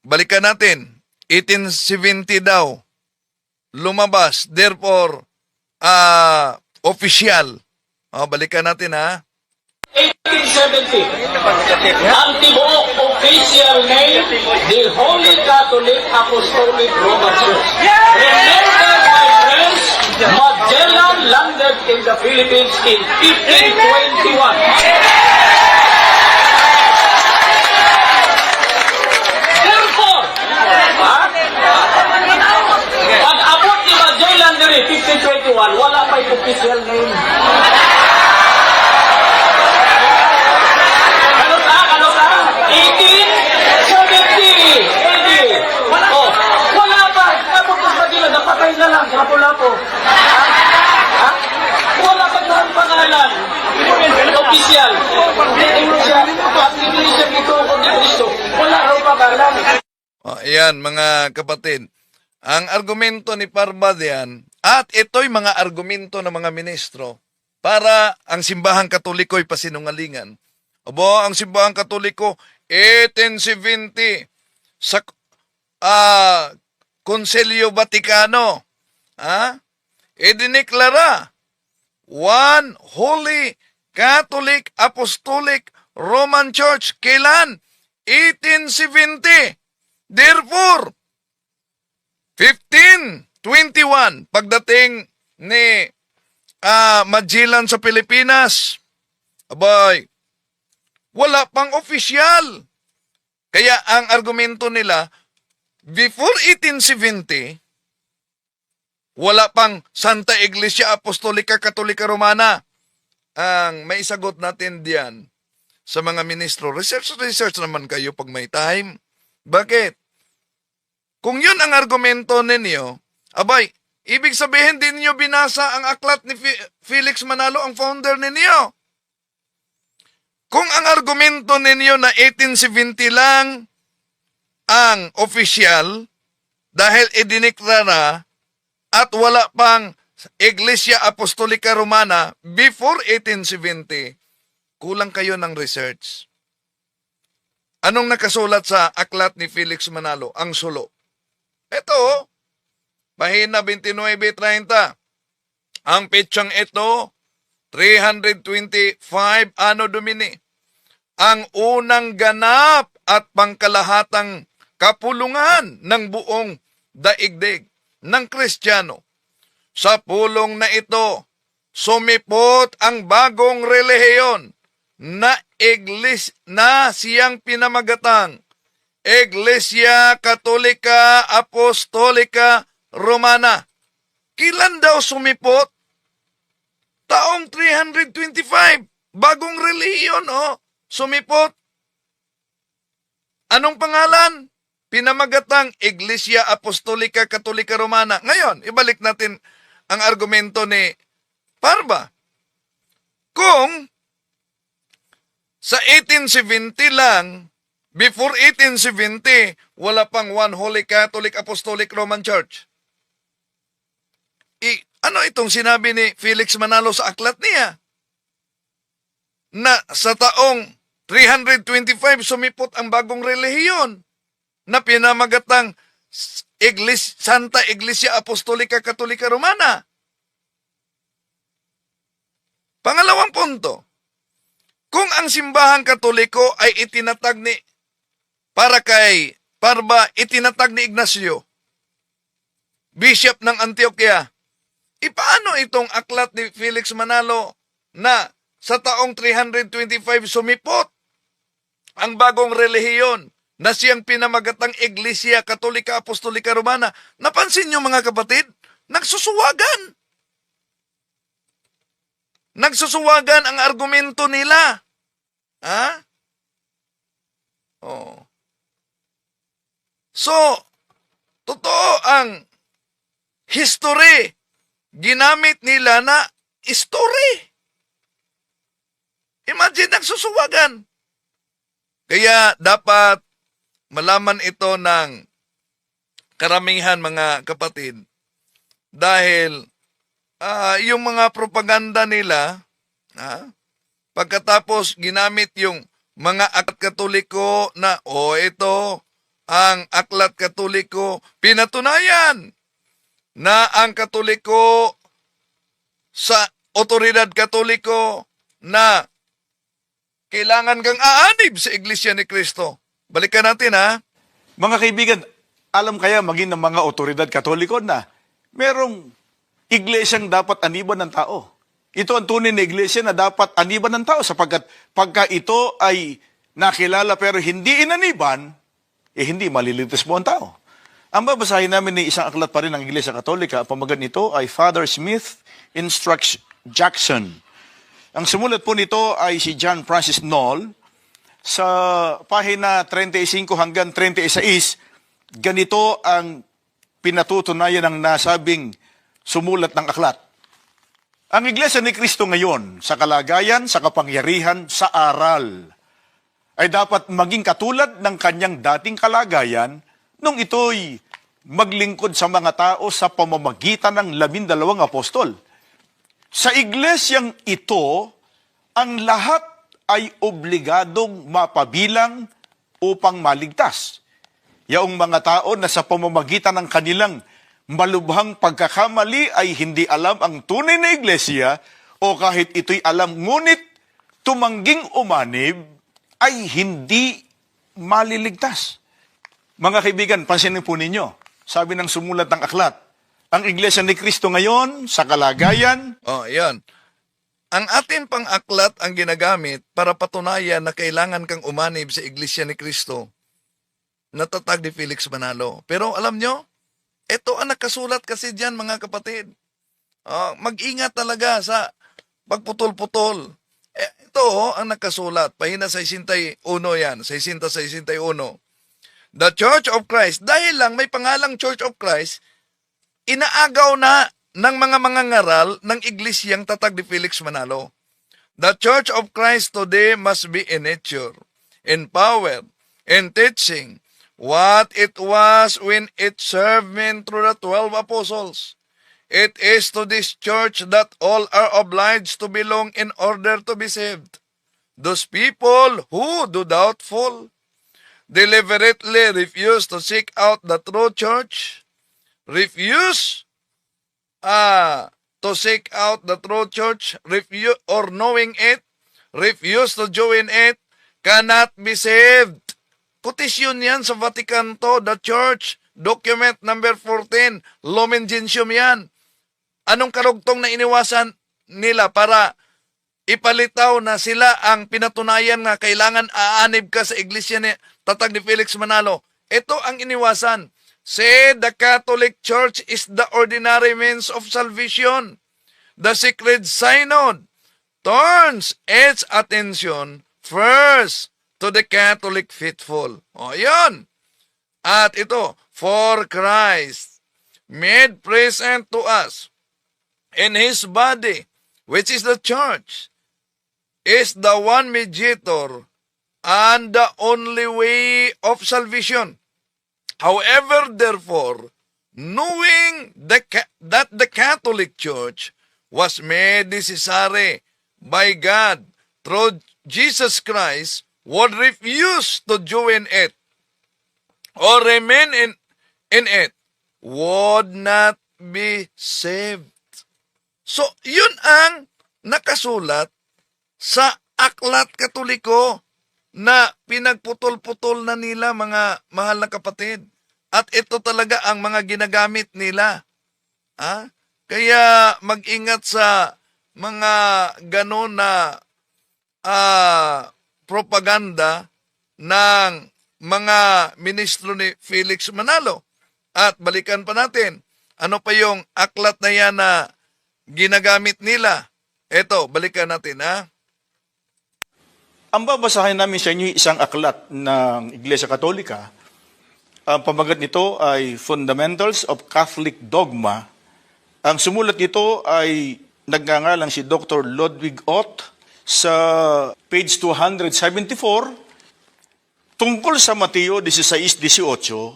balikan natin, 1870 daw, lumabas, therefore, official. Balikan natin ha. 1870, ang tibuok official name, the Holy Catholic Apostolic Roman Church. Remember, my friends, Magellan landed in the Philippines in 1521. Therefore, pag-abot ni Magellan diri 1521, wala pa yung official name. Ano ka? 1870 AD. Oh, wala pa. Abot ni Magellan, napatay na lang. Lapo-lapo. Wala pa ang pangalan. Official. Hindi siya. Hindi siya dito kung di Kristo. Wala raw pangalan. Ayan, mga kapatid. Ang argumento ni Parma diyan, at ito'y mga argumento ng mga ministro para ang simbahang Katoliko ay pasinungalingan. Abo, ang simbahang Katoliko, 1870 sa Konselyo Vaticano, idineklara one Holy Catholic Apostolic Roman Church. Kailan? 1870. Therefore, 1521, pagdating ni Magellan sa Pilipinas, abay, wala pang opisyal. Kaya ang argumento nila, before 1870, wala pang Santa Iglesia Apostolica Katolika Romana. Ang may sagot natin diyan sa mga ministro, research naman kayo pag may time. Bakit? Kung yun ang argumento ninyo, abay, ibig sabihin din niyo binasa ang aklat ni Felix Manalo, ang founder ninyo. Kung ang argumento ninyo na 1870 lang ang official dahil idineklara at wala pang Iglesia Apostolica Romana before 1870, kulang kayo ng research. Anong nakasulat sa aklat ni Felix Manalo? Ang sulo. Ito, pahina 29-30. Ang petsang ito, 325 Anno Domini. Ang unang ganap at pangkalahatang kapulungan ng buong daigdig ng Kristiyano. Sa pulong na ito, sumipot ang bagong relihiyon na siyang pinamagatang Iglesia Katolika Apostolika Romana. Kailan daw sumipot? Taong 325. Bagong relihiyon, sumipot. Anong pangalan? Pinamagatang Iglesia Apostolika Katolika Romana. Ngayon, ibalik natin ang argumento ni Parma. Kung sa 1870 lang, before 1870, wala pang One Holy Catholic Apostolic Roman Church. Ano itong sinabi ni Felix Manalo sa aklat niya? Na sa taong 325 sumipot ang bagong relihiyon na pinamagatang Santa Iglesia Apostolica Katolika Romana. Pangalawang punto, kung ang simbahang Katoliko ay itinatag ni para kay Parma, itinatag ni Ignacio, Bishop ng Antioquia, ipaano itong aklat ni Felix Manalo na sa taong 325 sumipot ang bagong relihiyon na siyang pinamagatang Iglesia Katolika Apostolika Romana? Napansin niyo mga kapatid? Nagsusuwagan. Nagsusuwagan ang argumento nila. So, totoo ang history. Ginamit nila na story. Imagine ang susuwagan. Kaya dapat malaman ito ng karamihan mga kapatid dahil yung mga propaganda nila, pagkatapos ginamit yung mga aklat katoliko na, ito ang aklat katoliko, pinatunayan na ang katoliko sa otoridad katoliko na kailangan kang aanib sa Iglesia ni Cristo. Balikan natin Mga kaibigan, alam kaya maging ng mga otoridad katoliko na merong iglesyang dapat aniban ng tao. Ito ang tunay na iglesia na dapat aniban ng tao sapagkat pagka ito ay nakilala pero hindi inaniban, hindi maliligtas mo ang tao. Ang babasahin namin ni isang aklat pa rin ng Iglesia Katolika, ang pamagat nito ay Father Smith Instructs Jackson. Ang sumulat po nito ay si John Francis Knoll. Sa pahina 35 hanggang 36, ganito ang pinatutunayan ng nasabing sumulat ng aklat. Ang Iglesia ni Cristo ngayon, sa kalagayan, sa kapangyarihan, sa aral, ay dapat maging katulad ng kanyang dating kalagayan nung ito'y maglingkod sa mga tao sa pamamagitan ng 12 apostol. Sa iglesyang ito, ang lahat ay obligadong mapabilang upang maligtas. Yaong mga tao na sa pamamagitan ng kanilang malubhang pagkakamali ay hindi alam ang tunay na iglesia o kahit ito'y alam ngunit tumangging umanib ay hindi maliligtas. Mga kaibigan, pansinin po ninyo, sabi ng sumulat ng aklat, ang Iglesia ni Cristo ngayon, sa kalagayan, yan. Ang ating pang-aklat ang ginagamit para patunayan na kailangan kang umanib sa Iglesia ni Cristo. Natatag ni Felix Manalo. Pero alam nyo, ito ang nakasulat kasi dyan mga kapatid. Mag-ingat talaga sa pagputol-putol. Ito ang nakasulat. Pahina 61 yan. 661. The Church of Christ. Dahil lang may pangalang Church of Christ, inaagaw na ng mga mangangaral ng iglesyang Tatag ni Felix Manalo. The Church of Christ today must be in nature, in power, in teaching, what it was when it served men through the 12 apostles. It is to this church that all are obliged to belong in order to be saved. Those people who, do doubtful, deliberately refuse to seek out the true church, refuse to seek out the true church, refuse or knowing it, refuse to join it, cannot be saved. Kotisyon yan sa Vatican to, the church, document number 14, Lumen Gentium yan. Anong karugtong na iniwasan nila para ipalitaw na sila ang pinatunayan na kailangan aanib ka sa iglesia ni Tatag ni Felix Manalo? Ito ang iniwasan. Say the Catholic Church is the ordinary means of salvation. The Sacred Synod turns its attention first to the Catholic faithful. Yun. At ito, for Christ made present to us in His body, which is the church, is the one mediator and the only way of salvation. However, therefore, knowing that the Catholic Church was made necessary by God through Jesus Christ, would refuse to join it or remain in it, would not be saved. So, yun ang nakasulat sa aklat katoliko na pinagputol-putol na nila mga mahal na kapatid. At ito talaga ang mga ginagamit nila. Kaya mag-ingat sa mga ganon na propaganda ng mga ministro ni Felix Manalo. At balikan pa natin, ano pa yung aklat na yan na ginagamit nila? Ito, balikan natin Ang babasahin namin sa inyo isang aklat ng Iglesia Katolika, Ang pamagat nito ay Fundamentals of Catholic Dogma. Ang sumulat nito ay nagngangalang si Dr. Ludwig Ott sa page 274 tungkol sa Mateo 16:18.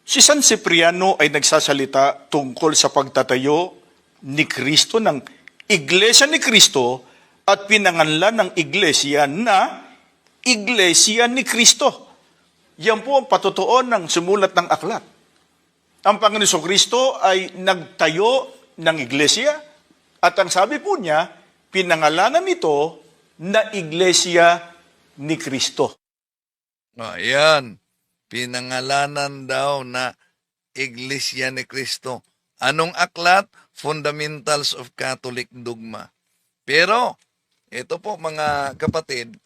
Si San Cipriano ay nagsasalita tungkol sa pagtatayo ni Kristo ng Iglesia ni Kristo at pinanganlan ng Iglesia na Iglesia ni Kristo. Yan po ang patutuon ng sumulat ng aklat. Ang Panginoon Kristo ay nagtayo ng iglesia at ang sabi po niya, pinangalanan nito na Iglesia ni Kristo. Ayan. Pinangalanan daw na Iglesia ni Cristo. Anong aklat? Fundamentals of Catholic Dogma. Pero, ito po mga kapatid,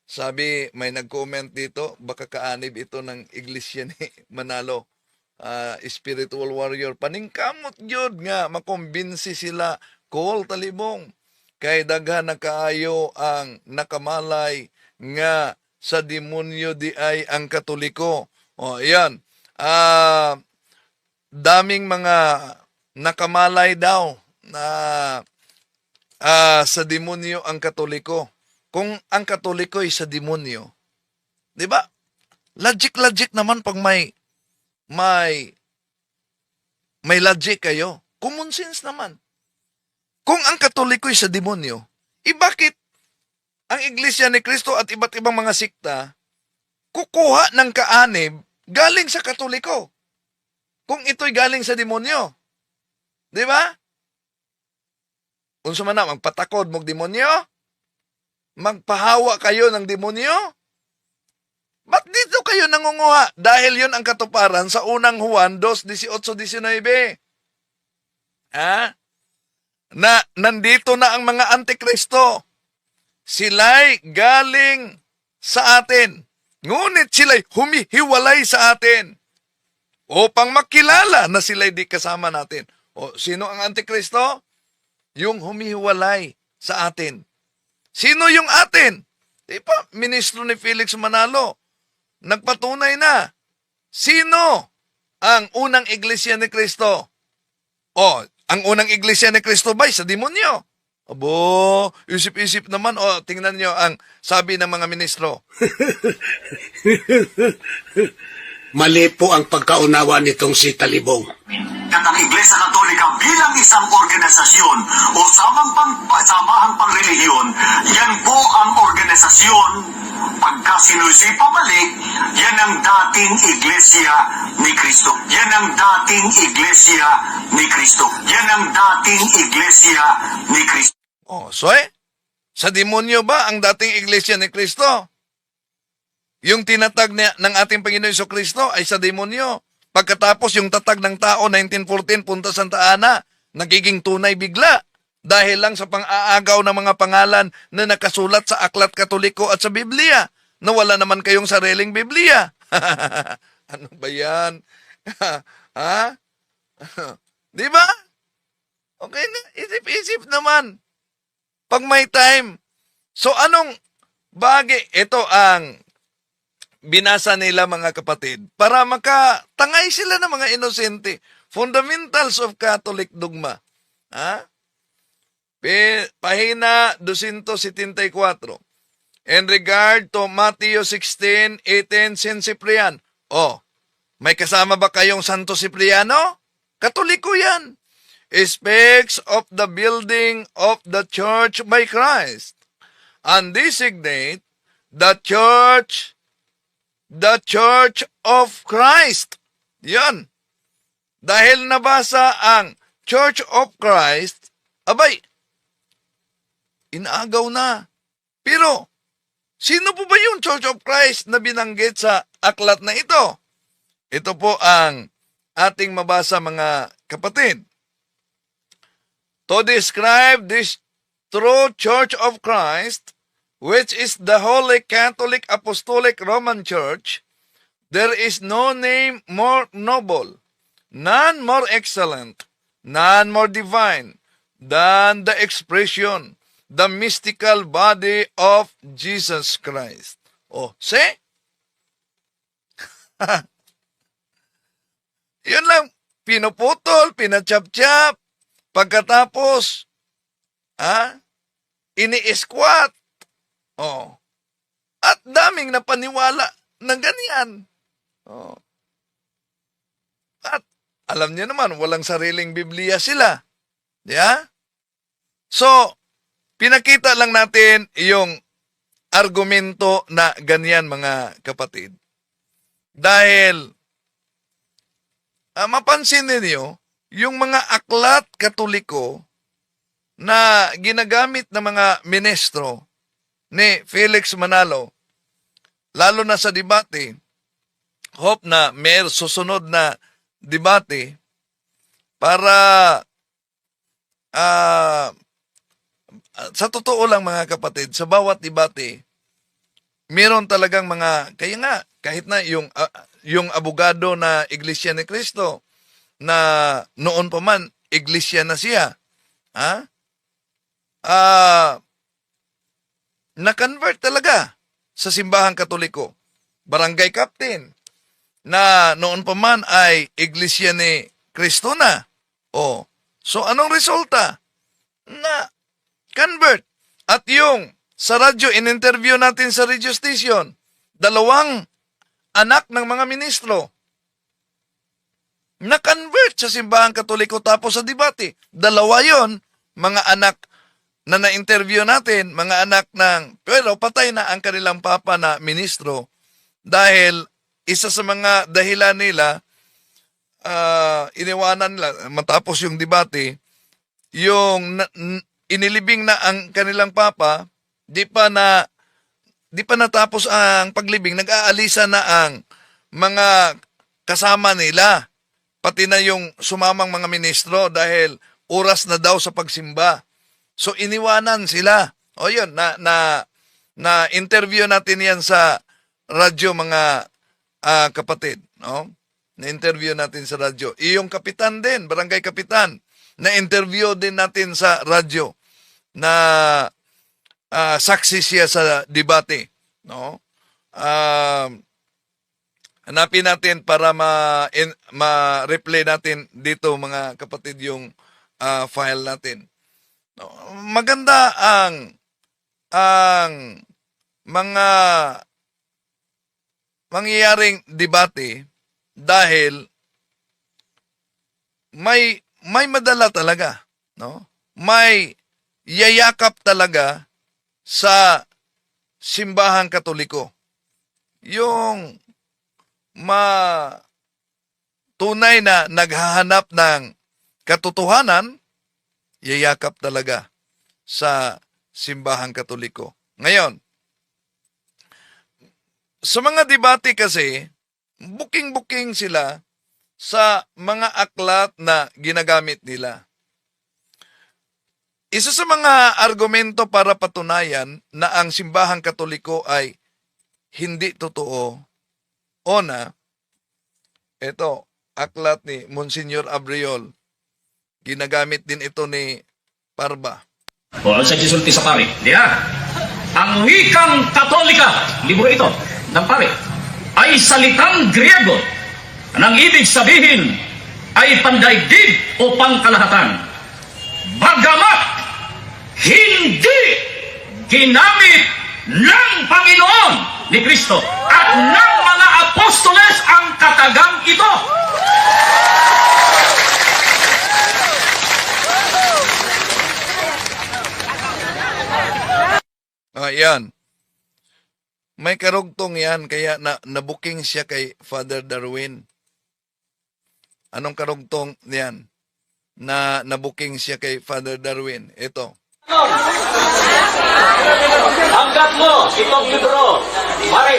sabi, may nag-comment dito, baka kaanib ito ng Iglesia ni Manalo. Spiritual warrior. Paningkamot yun nga, makumbinsi sila. Call talibong. Kay daghan na kaayo ang nakamalay nga sa demonyo di ay ang Katoliko. Ayan. Daming mga nakamalay daw na sa demonyo ang Katoliko. Kung ang Katoliko ay sa demonyo, di ba? Logic naman pag may logic kayo. Common sense naman. Kung ang Katoliko ay sa demonyo, bakit ang Iglesia ni Cristo at iba't ibang mga sikta kukuha ng kaanib galing sa Katoliko? Kung ito'y galing sa demonyo. Di ba? Unsa man na, magpatakod mong demonyo? Magpahawa kayo ng demonyo? Ba't dito kayo nangunguha? Dahil yun ang katuparan sa unang Juan 2:18-19. Na nandito na ang mga antikristo. Sila'y galing sa atin. Ngunit sila'y humihiwalay sa atin upang makilala na sila'y di kasama natin. O, sino ang antikristo? Yung humihiwalay sa atin. Sino yung atin? Di ba, ministro ni Felix Manalo, nagpatunay na. Sino ang unang iglesia ni Kristo? O, ang unang iglesia ni Kristo ba'y sa demonyo? Abo, isip-isip naman. O, tingnan nyo ang sabi ng mga ministro. Mali po ang pagkaunawa nitong si Talibong. At ang Iglesia Katolika bilang isang organisasyon o samahang pangrelihiyon, yan po ang organisasyon. Pagka sinusi pabalik, yan ang dating Iglesia ni Kristo. Yan ang dating Iglesia ni Kristo. Yan ang dating Iglesia ni Kristo. Oh, so sa demonyo ba ang dating iglesia ni Kristo? Yung tinatag ng ating Panginoon Jesucristo ay sa demonyo. Pagkatapos yung tatag ng tao 1914 Punta Santa Ana, nagiging tunay bigla dahil lang sa pang-aagaw ng mga pangalan na nakasulat sa Aklat Katoliko at sa Biblia, na wala naman kayong sariling Biblia. Ano ba yan? Ha? Di ba? Okay na, isip-isip naman. Pag may time. So anong bagay? Ito ang binasa nila mga kapatid para makatangay sila ng mga inosente. Fundamentals of Catholic Dogma. Pahina 274. In regard to Matthew 16:18, San Ciprian. May kasama ba kayong Santo Cipriano? Katoliko yan. Speaks of the building of the church by Christ and designate the church of Christ. Yan. Dahil nabasa ang Church of Christ, abay, inaagaw na. Pero, sino po ba yung Church of Christ na binanggit sa aklat na ito? Ito po ang ating mabasa mga kapatid. To describe this true Church of Christ, which is the Holy Catholic Apostolic Roman Church, there is no name more noble, none more excellent, none more divine than the expression, the mystical body of Jesus Christ. See? Yun lang, pinuputol, pinachap-chap, pagkatapos, ini-squat. Oh. At daming napaniwala ng ganyan. Oh. At alam niyo naman, walang sariling Biblia sila. Yeah? So, pinakita lang natin yung argumento na ganyan, mga kapatid. Dahil, mapansin ninyo, yung mga aklat Katoliko na ginagamit ng mga ministro ni Felix Manalo, lalo na sa debate, hope na may susunod na debate para sa totoo lang, mga kapatid, sa bawat debate, meron talagang mga, kaya nga, kahit na yung abogado na Iglesia ni Cristo, na noon pa man, Iglesia na siya, na-convert talaga sa simbahang Katoliko. Barangay captain, na noon pa man ay Iglesia ni Cristo na. Oh. So, anong resulta? Na convert. At yung sa radyo, in-interview natin sa radio station, 2 anak ng mga ministro na-convert sa simbahang Katoliko. Tapos sa debate, 2 yon, mga anak na na-interview natin, mga anak pero patay na ang kanilang papa na ministro, dahil isa sa mga dahilan nila, iniwanan nila matapos yung debate, yung inilibing na ang kanilang papa, di pa natapos ang paglibing, nag-aalisa na ang mga kasama nila, pati na yung sumamang mga ministro, dahil oras na daw sa pagsimba. So iniwanan sila. O yun, na interview natin yan sa radyo, mga kapatid, no? Na-interview natin sa radyo. Iyong kapitan din, barangay kapitan, na-interview din natin sa radyo, na saksi siya sa debate, no? Hanapin natin para ma-replay natin dito, mga kapatid, yung file natin. No? Maganda ang mga mangyayaring debate, dahil may madala talaga, no? May yayakap talaga sa simbahang Katoliko. Yung tunay na naghahanap ng katotohanan, yayakap talaga sa simbahang Katoliko. Ngayon, sa mga debate kasi, booking sila sa mga aklat na ginagamit nila. Isa sa mga argumento para patunayan na ang simbahang Katoliko ay hindi totoo, ito, aklat ni Monsignor Abriol. Ginagamit din ito ni Parba. O, ang sa gisulti sa pare. Diya, ang wikang Katolika, libro ito, ng pare, ay salitang Griego. Ang ibig sabihin ay pandaigdig o pangkalahatan. Bagamat hindi ginamit ng Panginoon ni Kristo at ng mga apostoles ang katagang ito. Yan. May karugtong yan, kaya nabuking siya kay Father Darwin. Anong karugtong niyan? Na nabuking siya kay Father Darwin. Ito. Hanggat mo itong libro, pare,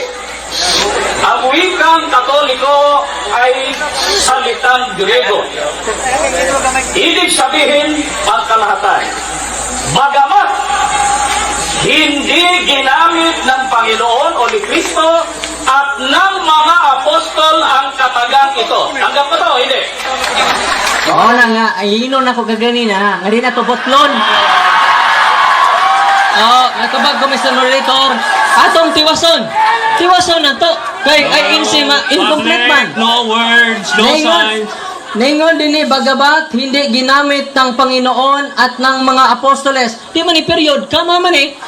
ang wikang Katoliko ay salitang Griego. Ibig sabihin ang kalahatan. Bagamat hindi ginamit ng Panginoon o ni Kristo at ng mga apostol ang katagang ito. Tanggap mo to, hindi? Oo na nga, ay inon ako kaganina, nga rin ato botlon. Oo, natubag ko, Mr. Moderator. Atong tiwason na to. Kay ay incomplete man. No words, no signs. Ningon din bagabat hindi ginamit ng Panginoon at ng mga apostoles. Di man i-period, kama man eh.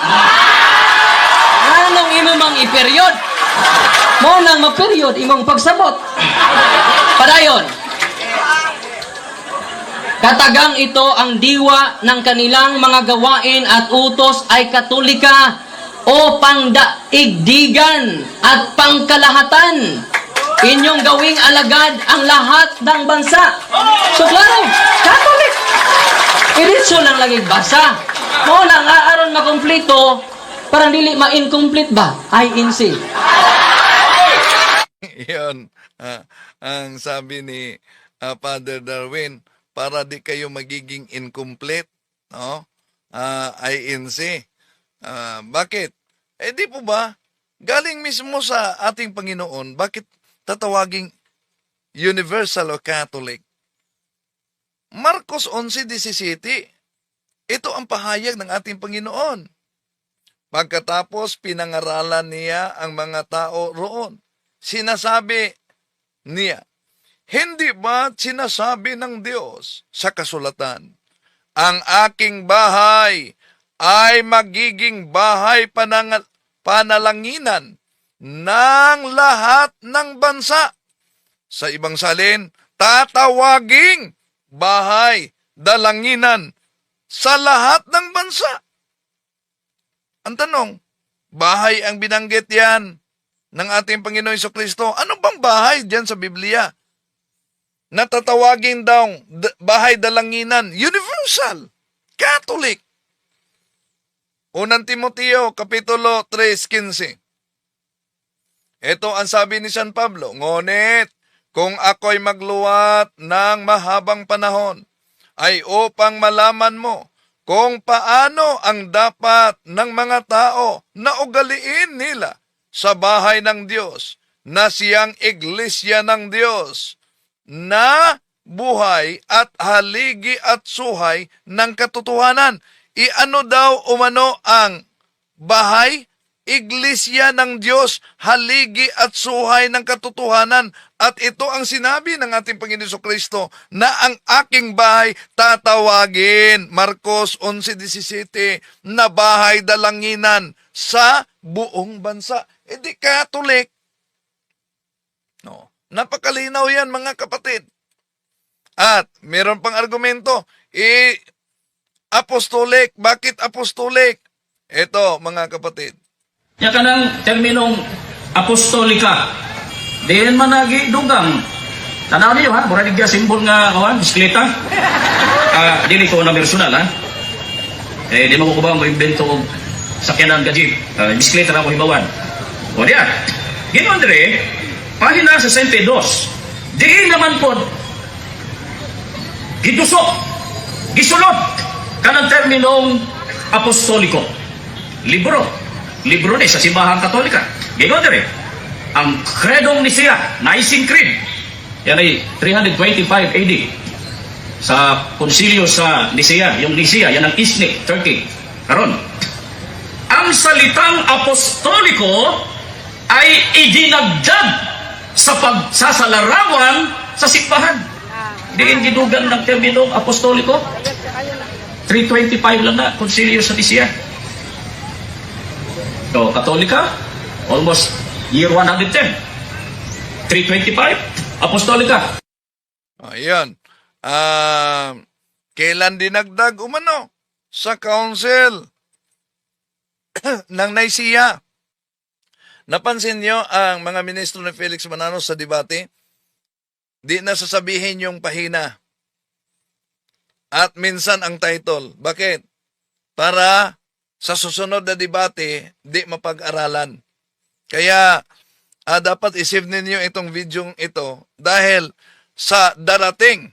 Anong imo mang i-period? Mo nang ma-period imong pagsabot. Padayon. Katagang ito ang diwa ng kanilang mga gawain at utos ay Katolika o pangdaigdigan at pangkalahatan. Inyong gawing alagad ang lahat ng bansa. So klaro, Catholic. Iritso lang lagi basa. Mo lang aaron makumpleto, parang dili ma-incomplete ba? INC. Yun, ang sabi ni Father Darwin, para di kayo magiging incomplete, no? INC. Bakit? Di po ba? Galing mismo sa ating Panginoon, bakit tatawaging universal o Catholic? Marcos 11:17. Ito ang pahayag ng ating Panginoon. Pagkatapos pinangaralan niya ang mga tao roon, sinasabi niya, hindi ba sinasabi ng Diyos sa kasulatan, ang aking bahay ay magiging bahay panalanginan ng lahat ng bansa. Sa ibang salin, tatawaging bahay dalanginan sa lahat ng bansa. Ang tanong, bahay ang binanggit yan ng ating Panginoon Jesucristo. Ano bang bahay diyan sa Biblia? Natatawagin daw bahay dalanginan, universal, Catholic. Unang Timoteo, Kapitulo 3:15. Ito ang sabi ni San Pablo, ngunit kung ako'y magluwat ng mahabang panahon, ay upang malaman mo kung paano ang dapat ng mga tao na ugaliin nila sa bahay ng Diyos, na siyang iglesia ng Diyos, na buhay at haligi at suhay ng katotohanan. Iano daw umano ang bahay? Iglesia ng Diyos, haligi at suhay ng katotohanan. At ito ang sinabi ng ating Panginoon Jesucristo, na ang aking bahay tatawagin, Marcos 11:17, na bahay dalanginan sa buong bansa. Di Catholic. No. Napakalinaw yan, mga kapatid. At meron pang argumento, apostolic. Bakit apostolic? Ito, mga kapatid. Ya kanang terminong apostolika. Diyan man nagidugang. Tanaw niyo ha, mura nigya simbol nga kawan, bisikleta. Dili ko na personal ha. Di mo ko ba mo invento og sakyanan ka jeep. Bisikleta na ko hibawan. O diyan. Ginoon dire, pahina sa 62. Diin naman po gidusok, gisulot kanang terminong apostoliko. Libro ni sa Simbahang Katolika. Ginoon dire, ang Credong Nicea, Nicene Creed. Yan ay 325 AD. Sa konsilyo sa Nicea, yung Nicea, yan ang Iznik, Turkey. Karon, ang salitang apostoliko ay idinagdag sa pagsasalarawan sa simbahan. Diin gidugan ng terminong apostoliko. 325 lang na, konsilyo sa Nicea. So, Katolika, almost year 110. 325, Apostolika. Ayan. Kailan dinagdag umano? Sa council ng Nicaea. Napansin nyo ang mga ministro ni Felix Manalo sa debate? Di na sasabihin yung pahina. At minsan ang title. Bakit? Para sa susunod na debate, di mapag-aralan. Kaya, dapat isave ninyo itong video ito dahil sa darating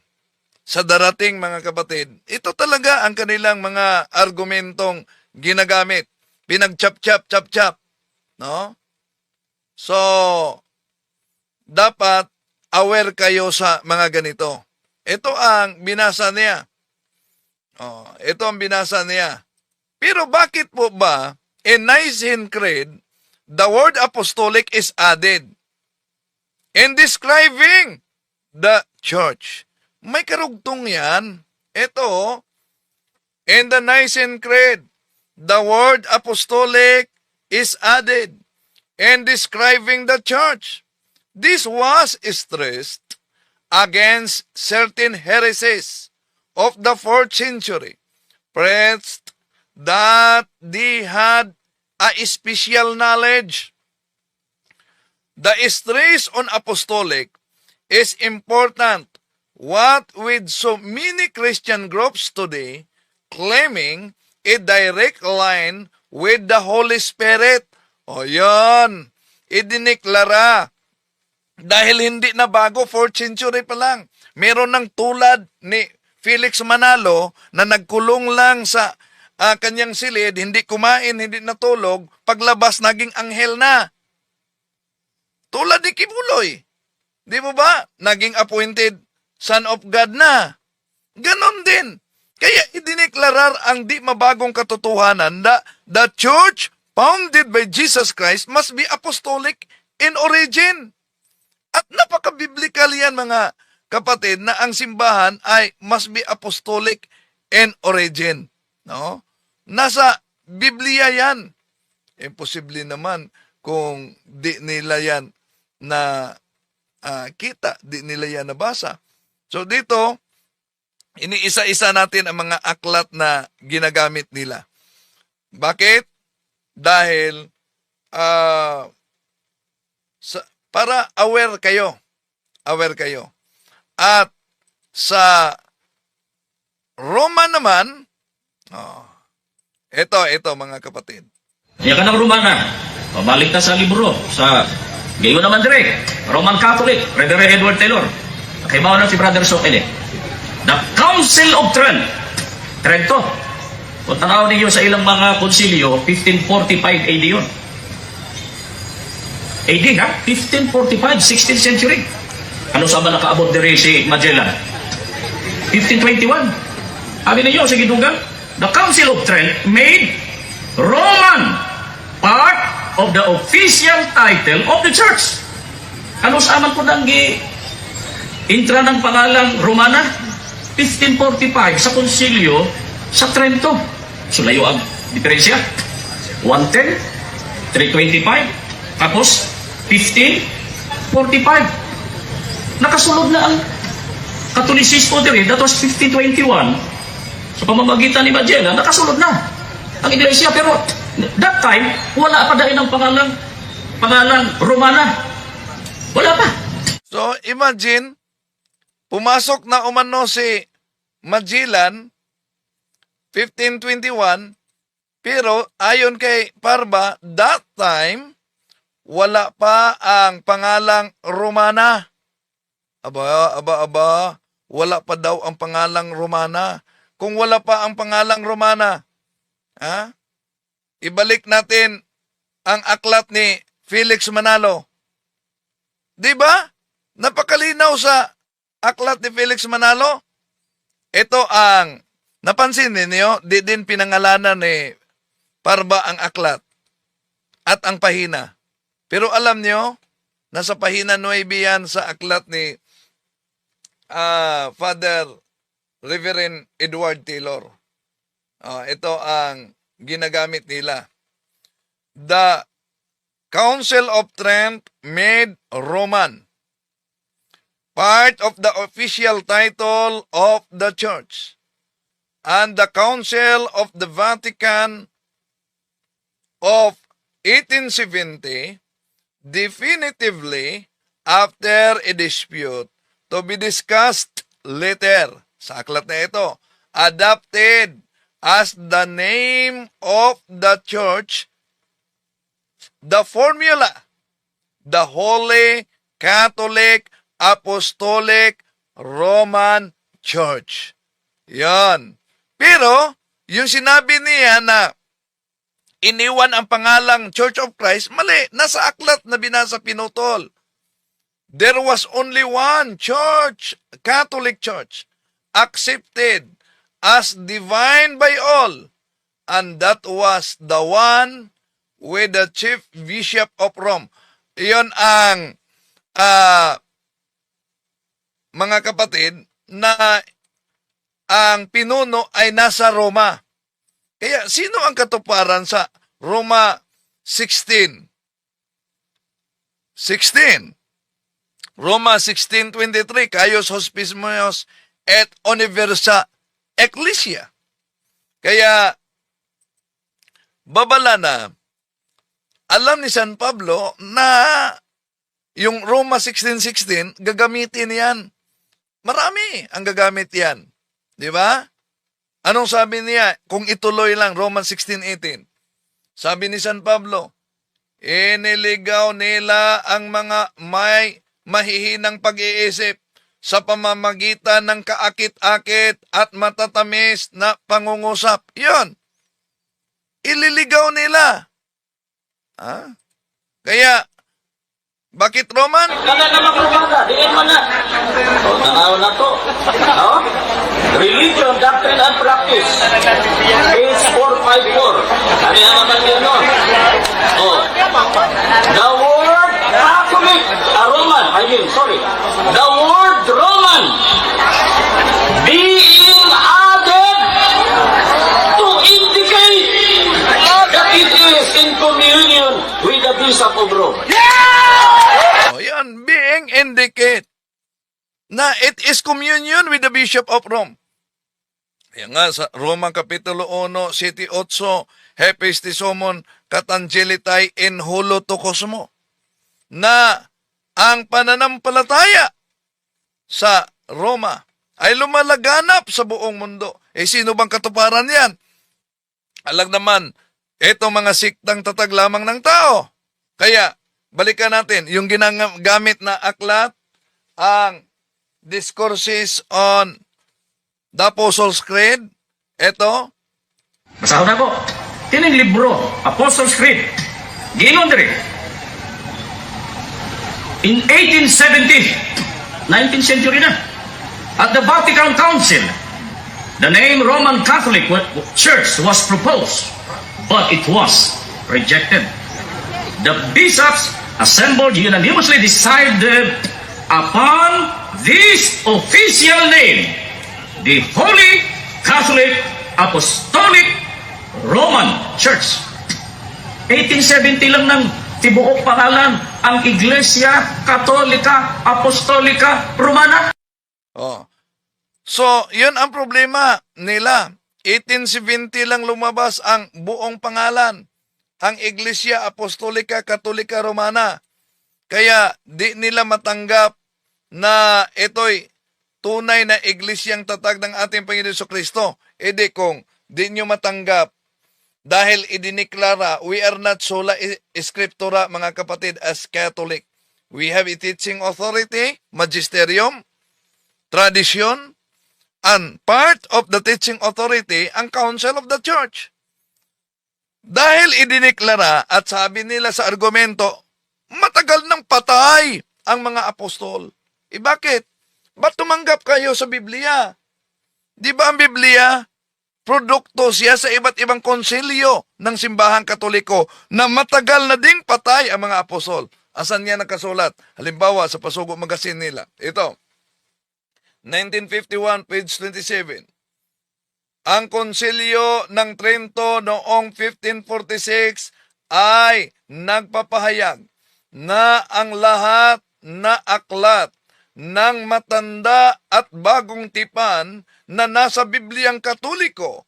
mga kapatid, ito talaga ang kanilang mga argumentong ginagamit. Pinag-chap-chap, no? So, dapat aware kayo sa mga ganito. Ito ang binasa niya. Ito ang binasa niya. Pero bakit po ba in Nicene Creed, the word apostolic is added? in describing the church. May karugtong yan. Ito, in the Nicene Creed, the word apostolic is added in describing the church. This was stressed against certain heresies of the 4th century, preached that they had a special knowledge. The stress on apostolic is important. What with so many Christian groups today claiming a direct line with the Holy Spirit. O yan, idiniklara. Dahil hindi na bago, 4th century pa lang. Meron ng tulad ni Felix Manalo na nagkulong lang sa kanyang silid, hindi kumain, hindi natulog, paglabas naging anghel na. Tulad ni Kibuloy. Di mo ba? Naging appointed Son of God na. Ganon din. Kaya idiniklarar ang di mabagong katotohanan na the church founded by Jesus Christ must be apostolic in origin. At napaka-biblical yan mga kapatid na ang simbahan ay must be apostolic in origin. No? Nasa Biblia yan. Imposible naman kung di nila yan na kita, di nila yan nabasa. So dito, iniisa-isa natin ang mga aklat na ginagamit nila. Bakit? Dahil para aware kayo. Aware kayo. At sa Roma naman, ito mga kapatid. Kaya ka ng Romana, pabalik na sa libro, sa gayon naman direct, Roman Catholic, Reverend Edward Taylor. Nakibaw na si Brother Sokele. The Council of Trento. Kung tanaw ninyo sa ilang mga konsilyo, 1545 AD yun. AD ha? 1545, 16th century. Ano sa ba nakaabot diri si Magellan? 1521. Sabi ninyo sa Gidugan, the Council of Trent made Roman part of the official title of the church. Ano sa aman po nang intra ng pangalang Romana? 1545 sa konsilyo sa Trento. So layo ang diferensya. 110, 325, tapos 1545. Nakasunod na ang Katolisismo diri. That was 1521. Sa pamamagitan ni Magellan, nakasunod na ang iglesia. Pero that time, wala pa dahil ang pangalang Romana. Wala pa. So imagine, pumasok na umano si Magellan 1521, pero ayon kay Parba, that time wala pa ang pangalang Romana. Aba, wala pa daw ang pangalang Romana. Kung wala pa ang pangalang Romana, ibalik natin ang aklat ni Felix Manalo. Di ba? Napakalinaw sa aklat ni Felix Manalo. Ito ang, napansin ninyo, di din pinangalanan ni Parba ang aklat at ang pahina. Pero alam nyo, nasa pahina 9 yan sa aklat ni Father Reverend Edward Taylor. Ito ang ginagamit nila. The Council of Trent made Roman part of the official title of the church, and the Council of the Vatican of 1870 definitively, after a dispute to be discussed later, sa aklat na ito, adopted as the name of the church the formula, the Holy Catholic Apostolic Roman Church. Yan. Pero, yung sinabi niya na iniwan ang pangalang Church of Christ, mali. Nasa aklat na binasa pinutol. There was only one church, Catholic Church, accepted as divine by all, and that was the one with the Chief Bishop of Rome. Iyon ang mga kapatid, na ang pinuno ay nasa Roma. Kaya sino ang katuparan sa Roma 16? Roma 16:23, Caius Hospitius et Universa Ecclesia. Kaya babala na, alam ni San Pablo na yung Roma 16:16, gagamitin yan. Marami ang gagamit yan. Di ba? Anong sabi niya? Kung ituloy lang, Romans 16:18. Sabi ni San Pablo, iniligaw nila ang mga may mahihinang pag-iisip sa pamamagitan ng kaakit-akit at matatamis na pangungusap. Yun. Ililigaw nila. Kaya, bakit Roman? Kana naman ko ba? Diin mo na. O, tanaw na to. O? Religion, Doctrine and Practice. Page 454. Kani naman yun, no? O. The word Catholic, the word Roman being added to indicate that it is in communion with the Bishop of Rome. Yan, being indicate na it is communion with the Bishop of Rome. Yan nga, sa Roma Kapitulo 1, City 8, Hepestisomon, Katangelitay in Holotokosmo, na ang pananampalataya sa Roma ay lumalaganap sa buong mundo. Sino bang katuparan yan? Alag naman, ito mga siktang tatag lamang ng tao. Kaya, balikan natin, yung ginagamit na aklat, ang Discourses on the Apostles' Creed. Ito. Basahon ako. Kining libro, Apostles' Creed. Giingon diri. In 1870, 19th century na, at the Vatican Council, the name Roman Catholic Church was proposed, but it was rejected. The bishops assembled unanimously decided upon this official name, the Holy Catholic Apostolic Roman Church. 1870 lang ng tibuok pangalan ang Iglesia Katolika Apostolika Romana. So, yun ang problema nila. 1870 lang lumabas ang buong pangalan, ang Iglesia Apostolika Katolika Romana. Kaya di nila matanggap na ito'y tunay na iglesyang tatag ng ating Panginoon Jesucristo. Di kung di nyo matanggap dahil idiniklara, we are not sola scriptura, mga kapatid, as Catholic. We have a teaching authority, magisterium, tradition, and part of the teaching authority, ang council of the church. Dahil idiniklara at sabi nila sa argumento, matagal nang patay ang mga apostol. Bakit? Ba't tumanggap kayo sa Biblia? Di ba ang Biblia, produkto siya sa iba't ibang konsilyo ng simbahang Katoliko na matagal na ding patay ang mga apostol. Asan niya nakasulat? Halimbawa, sa Pasugo Magazine nila. Ito, 1951, page 27. Ang konsilyo ng Trento noong 1546 ay nagpapahayag na ang lahat na aklat ng matanda at bagong tipan na nasa Bibliang Katoliko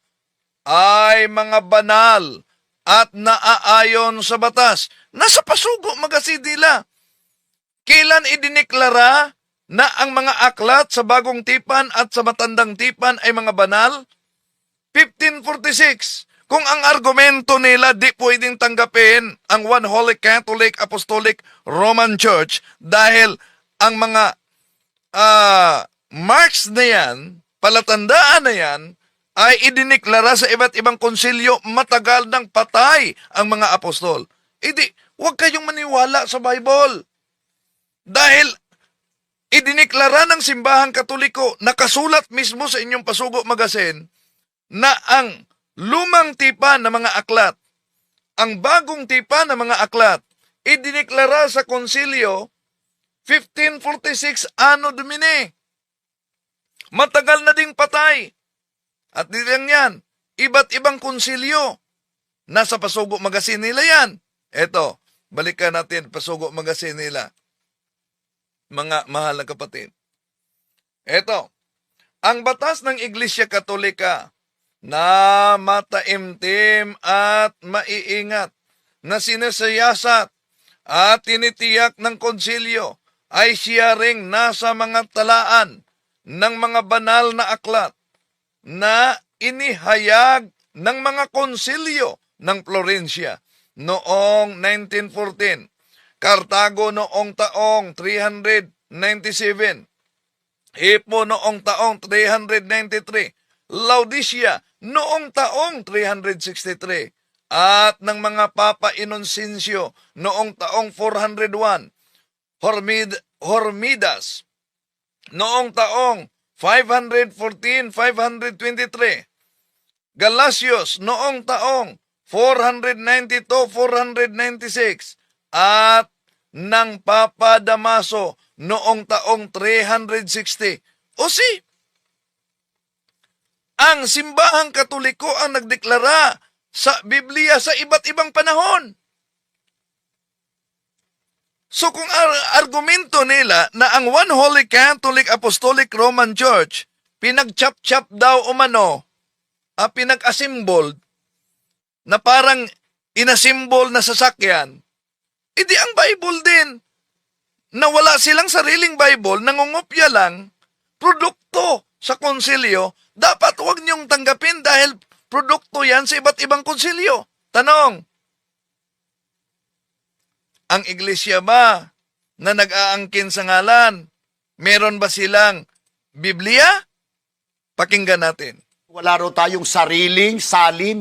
ay mga banal at naaayon sa batas. Nasa Pasugo Magazine nila. Kailan idiniklara na ang mga aklat sa bagong tipan at sa matandang tipan ay mga banal? 1546. Kung ang argumento nila di pwedeng tanggapin ang One Holy Catholic Apostolic Roman Church dahil ang mga marks na yan, palatandaan na yan, ay idiniklara sa iba't ibang konsilyo matagal nang patay ang mga apostol. Huwag kayong maniwala sa Bible. Dahil idiniklara ng simbahang Katoliko, nakasulat mismo sa inyong Pasugo Magazine, na ang lumang tipan ng mga aklat, ang bagong tipan ng mga aklat, idiniklara sa konsilyo 1546 Anno Domini. Matagal na ding patay. At di lang yan, iba't ibang konsilyo. Nasa Pasugo Magazine nila yan. Eto, balikan natin Pasugo Magazine nila. Mga mahal na kapatid. Eto, ang batas ng Iglesia Katolika na mataimtim at maiingat na sinasayasat at tinitiyak ng konsilyo ay siya ring nasa mga talaan ng mga banal na aklat na inihayag ng mga konsilyo ng Florencia noong 1914, Cartago noong taong 397, Hippo noong taong 393, Laodicea noong taong 363, at ng mga Papa Inocencio noong taong 401, Hormidas noong taong 514-523, Galasios noong taong 492-496, at ng Papa Damaso noong taong 360. O ang simbahang Katoliko ang nagdeklara sa Biblia sa iba't ibang panahon. So kung argumento nila na ang One Holy Catholic Apostolic Roman Church pinag-chap-chap daw umano, pinag-asimbol na parang inasimbol na sasakyan, edi ang Bible din na wala silang sariling Bible, nangungopya lang, produkto sa konsilyo, dapat huwag niyong tanggapin dahil produkto yan sa iba't ibang konsilyo. Tanong, ang iglesia ba na nag-aangkin sa ngalan, meron ba silang Biblia? Pakinggan natin. Wala raw tayong sariling salin.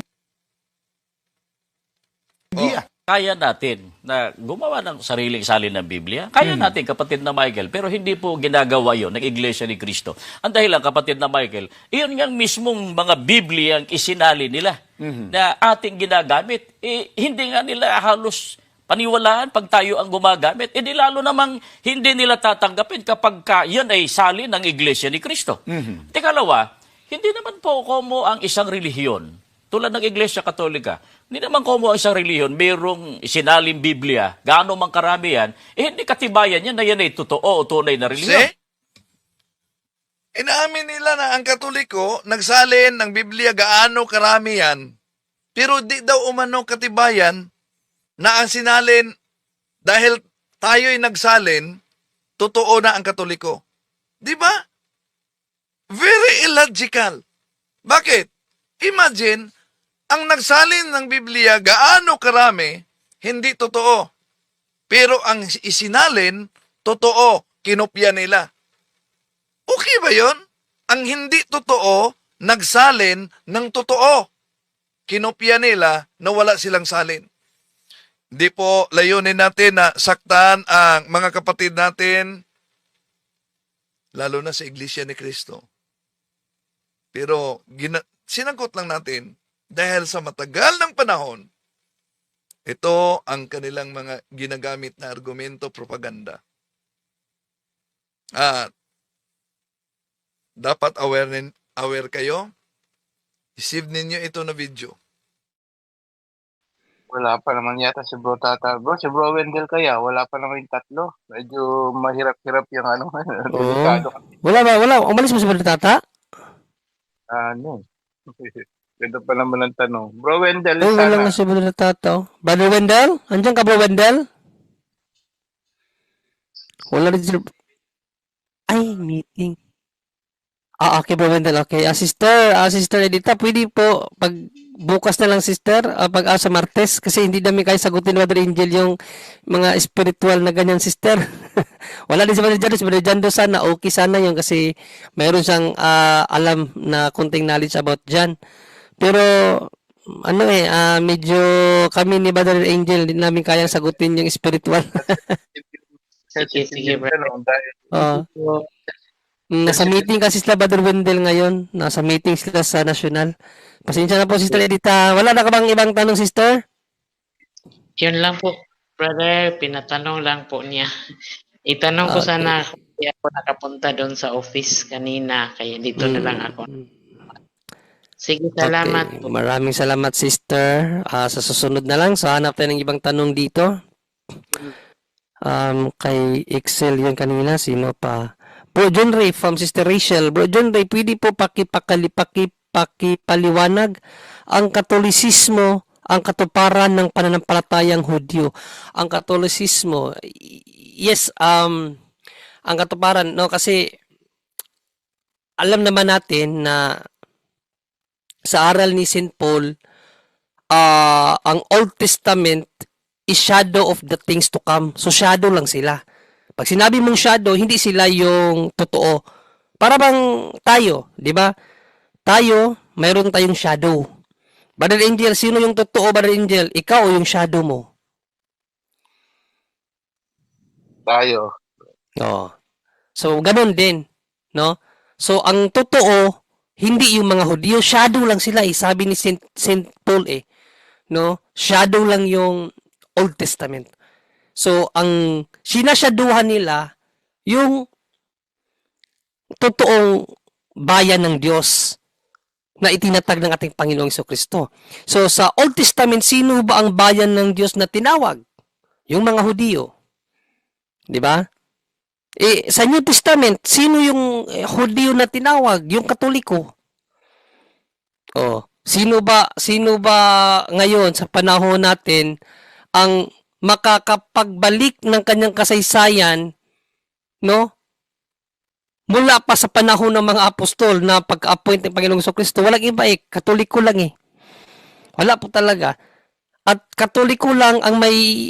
Biblia. Kaya natin na gumawa ng sariling salin ng Biblia. Kaya natin, kapatid na Michael. Pero hindi po ginagawa yon ng Iglesia ni Cristo. Ang dahilan, kapatid na Michael, iyon nga mismong mga Biblia ang isinali nila na ating ginagamit. Hindi nga nila halos paniwalaan pag tayo ang gumagamit. Di lalo namang hindi nila tatanggapin kapag yan ay salin ng Iglesia ni Cristo. Tikalawa, hindi naman po komo ang isang relihiyon tulad ng Iglesia Katolika. Hindi naman komo ang isang relihiyon, mayroong isinaling Biblia, gaano mang karami yan, hindi katibayan yan na yan ay totoo o tunay na relihiyon. Inaamin nila na ang Katoliko nagsalin ng Biblia gaano karami yan, pero di daw umano katibayan na ang sinalin dahil tayo'y nagsalin, totoo na ang Katoliko. Di ba? Very illogical. Bakit? Imagine, ang nagsalin ng Biblia gaano karami, hindi totoo. Pero ang isinalin, totoo, kinopya nila. Okay ba yon? Ang hindi totoo, nagsalin ng totoo. Kinopya nila na wala silang salin. Di po layunin natin na saktan ang mga kapatid natin, lalo na sa Iglesia ni Cristo. Pero sinangkot lang natin, dahil sa matagal ng panahon, ito ang kanilang mga ginagamit na argumento, propaganda. At dapat aware kayo. Receive ninyo ito na video. Wala pa naman yata si Bro Tata. Bro, si Bro Wendell kaya, wala pa naman yung tatlo. Medyo mahirap-hirap yung ano. Delikado. Wala. Umalis mo si Brother Tata? Ano? Ganda pa naman ang tanong. Bro Wendell, Wala sana. nga si Brother Tata. Brother Wendell? Andiyan ka, Bro Wendell? Wala rin si... Ay, meeting. Okay, Bro Wendell. Okay. Sister Edita, pwede po pag bukas na lang, sister, pag sa Martes, kasi hindi namin kayo sagutin, Brother Angel, yung mga spiritual na ganyan, sister. Wala din si Brother Jando. Si Brother Jando sana, okay sana yun kasi mayroon siyang alam na konting knowledge about dyan. Pero, medyo kami ni Brother Angel, hindi namin kayang sagutin yung spiritual. Sige, bro. Nasa meeting kasi sila, Brother Wendell, ngayon. Nasa meeting sila sa national. Pasensya na po, Sister Edita. Wala na ka bang ibang tanong, sister? Yun lang po, brother. Pinatanong lang po niya. Itanong ko Okay. sana kung hindi ako nakapunta doon sa office kanina, kaya dito na lang ako. Sige, salamat Okay. po. Maraming salamat, sister. Sa susunod na lang, so hanap tayo ng ibang tanong dito. Kay Excel yun kanina, sino pa? Bro John Ray from Sister Rachel. Bro John Ray, pwede po pakipaliwanag ang Katolisismo, ang katuparan ng pananampalatayang Hudyo. Ang Katolisismo, yes, ang katuparan, no, kasi alam naman natin na sa aral ni St. Paul, ang Old Testament is shadow of the things to come. So shadow lang sila. Pag sinabi mong shadow, hindi sila yung totoo. Para bang tayo, di ba? Tayo, mayroon tayong shadow. Brother Angel, sino yung totoo, Brother Angel? Ikaw o yung shadow mo? Tayo. Oh. So, ganun din, no? So, ang totoo, hindi yung mga Hudyo, shadow lang sila eh. Sabi ni Saint Paul eh, no? Shadow lang yung Old Testament. So, ang sinasyaduhan nila, yung totoong bayan ng Diyos na itinatag ng ating Panginoong Jesucristo. So, sa Old Testament, sino ba ang bayan ng Diyos na tinawag? Yung mga Hudyo. Di ba? Sa New Testament, sino yung Hudyo na tinawag? Yung Katoliko. Sino ba ngayon sa panahon natin ang makakapagbalik ng kanyang kasaysayan, no? Mula pa sa panahon ng mga apostol na pag-appoint ng Panginoong Jesucristo, walang iba eh, Katoliko lang eh. Wala po talaga. At Katoliko lang ang may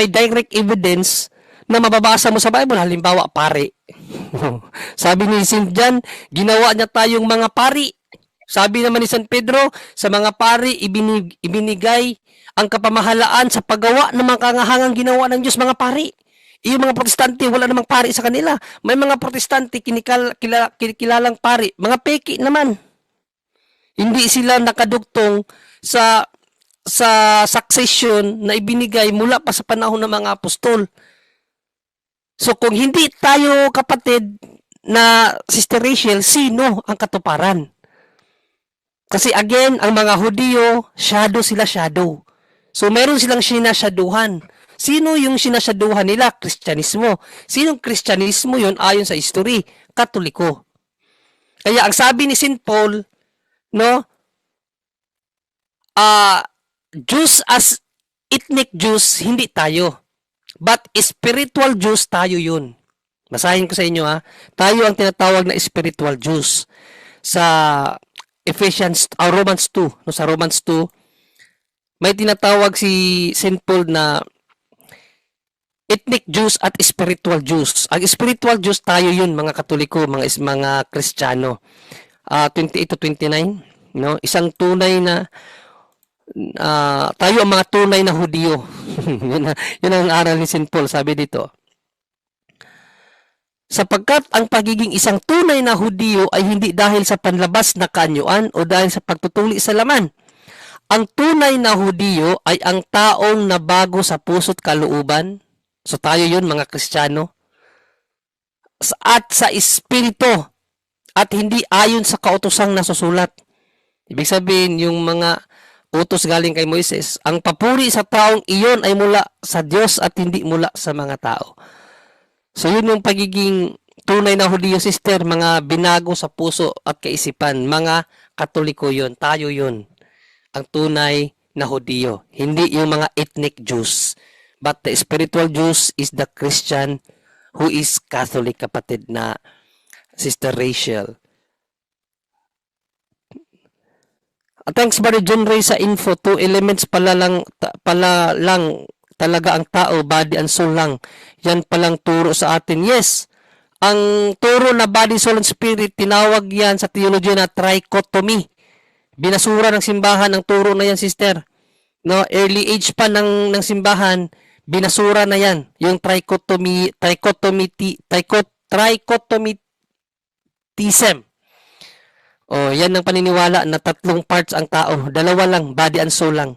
direct evidence na mababasa mo sa Bible, halimbawa pari. Sabi ni St. John, ginawa niya tayong mga pari. Sabi naman ni San Pedro, sa mga pari ibinigay ang kapamahalaan sa paggawa ng mga kangahangang ginawa ng Diyos, mga pari. Yung mga protestante, wala namang pari sa kanila. May mga protestante kilalang pari, mga peki naman. Hindi sila nakadugtong sa succession na ibinigay mula pa sa panahon ng mga apostol. So kung hindi tayo kapatid na Sister Rachel, sino ang katuparan? Kasi again, ang mga Hudyo, shadow sila, shadow. So meron silang sinasyaduhan. Sino yung sinasyaduhan nila? Kristyanismo. Sinong Kristyanismo yun ayon sa history? Katoliko. Kaya ang sabi ni St. Paul, no, Jews as ethnic Jews, hindi tayo. But spiritual Jews, tayo yun. Basahin ko sa inyo ha. Tayo ang tinatawag na spiritual Jews. Sa Romans 2. No, sa Romans 2, may tinatawag si St. Paul na ethnic Jews at spiritual Jews. Ang spiritual Jews, tayo yun, mga Katoliko, mga Kristiyano. 28 to 29. No? Isang tunay na tayo ang mga tunay na Hudyo. yun ang aral ni St. Paul, sabi dito. Sapagkat ang pagiging isang tunay na Hudyo ay hindi dahil sa panlabas na kaanyuan o dahil sa pagtutuli sa laman. Ang tunay na Hudyo ay ang taong nabago sa puso't kalooban. So tayo yun, mga Kristiyano. At sa espiritu at hindi ayon sa kautosang nasusulat. Ibig sabihin, yung mga utos galing kay Moises, ang papuri sa taong iyon ay mula sa Diyos at hindi mula sa mga tao. So yun yung pagiging tunay na Hudyo, sister, mga binago sa puso at kaisipan, mga Katoliko yun, tayo yun, ang tunay na Hudyo, hindi yung mga ethnic Jews. But the spiritual Jews is the Christian who is Catholic, kapatid na Sister Rachel. Thanks, Brother John Ray, sa info. 2 elements pala lang talaga ang tao, body and soul lang. Yan palang turo sa atin. Yes, ang turo na body, soul, and spirit, tinawag yan sa theology na trichotomy. Binasura ng simbahan ang turo na yan, sister. No, early age pa ng simbahan, binasura na yan. Yung trichotomism. Yan ang paniniwala na 3 parts ang tao. 2 lang, body and soul lang.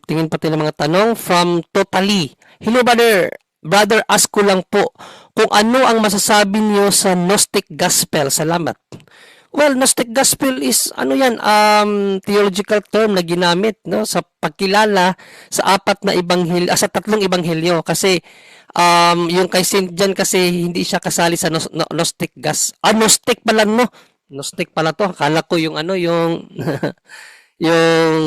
tingin pati ng mga tanong from Totally. Hello, brother. Brother, ask ko lang po kung ano ang masasabi niyo sa Gnostic Gospel. Salamat. Well, Gnostic Gospel is ano yan, theological term na ginamit no sa pagkilala sa sa tatlong ebanghelyo kasi yung kay Saint John kasi hindi siya kasali sa Gnostic Gnostic pala no. Gnostic pala to. Akala ko yung ano yung yung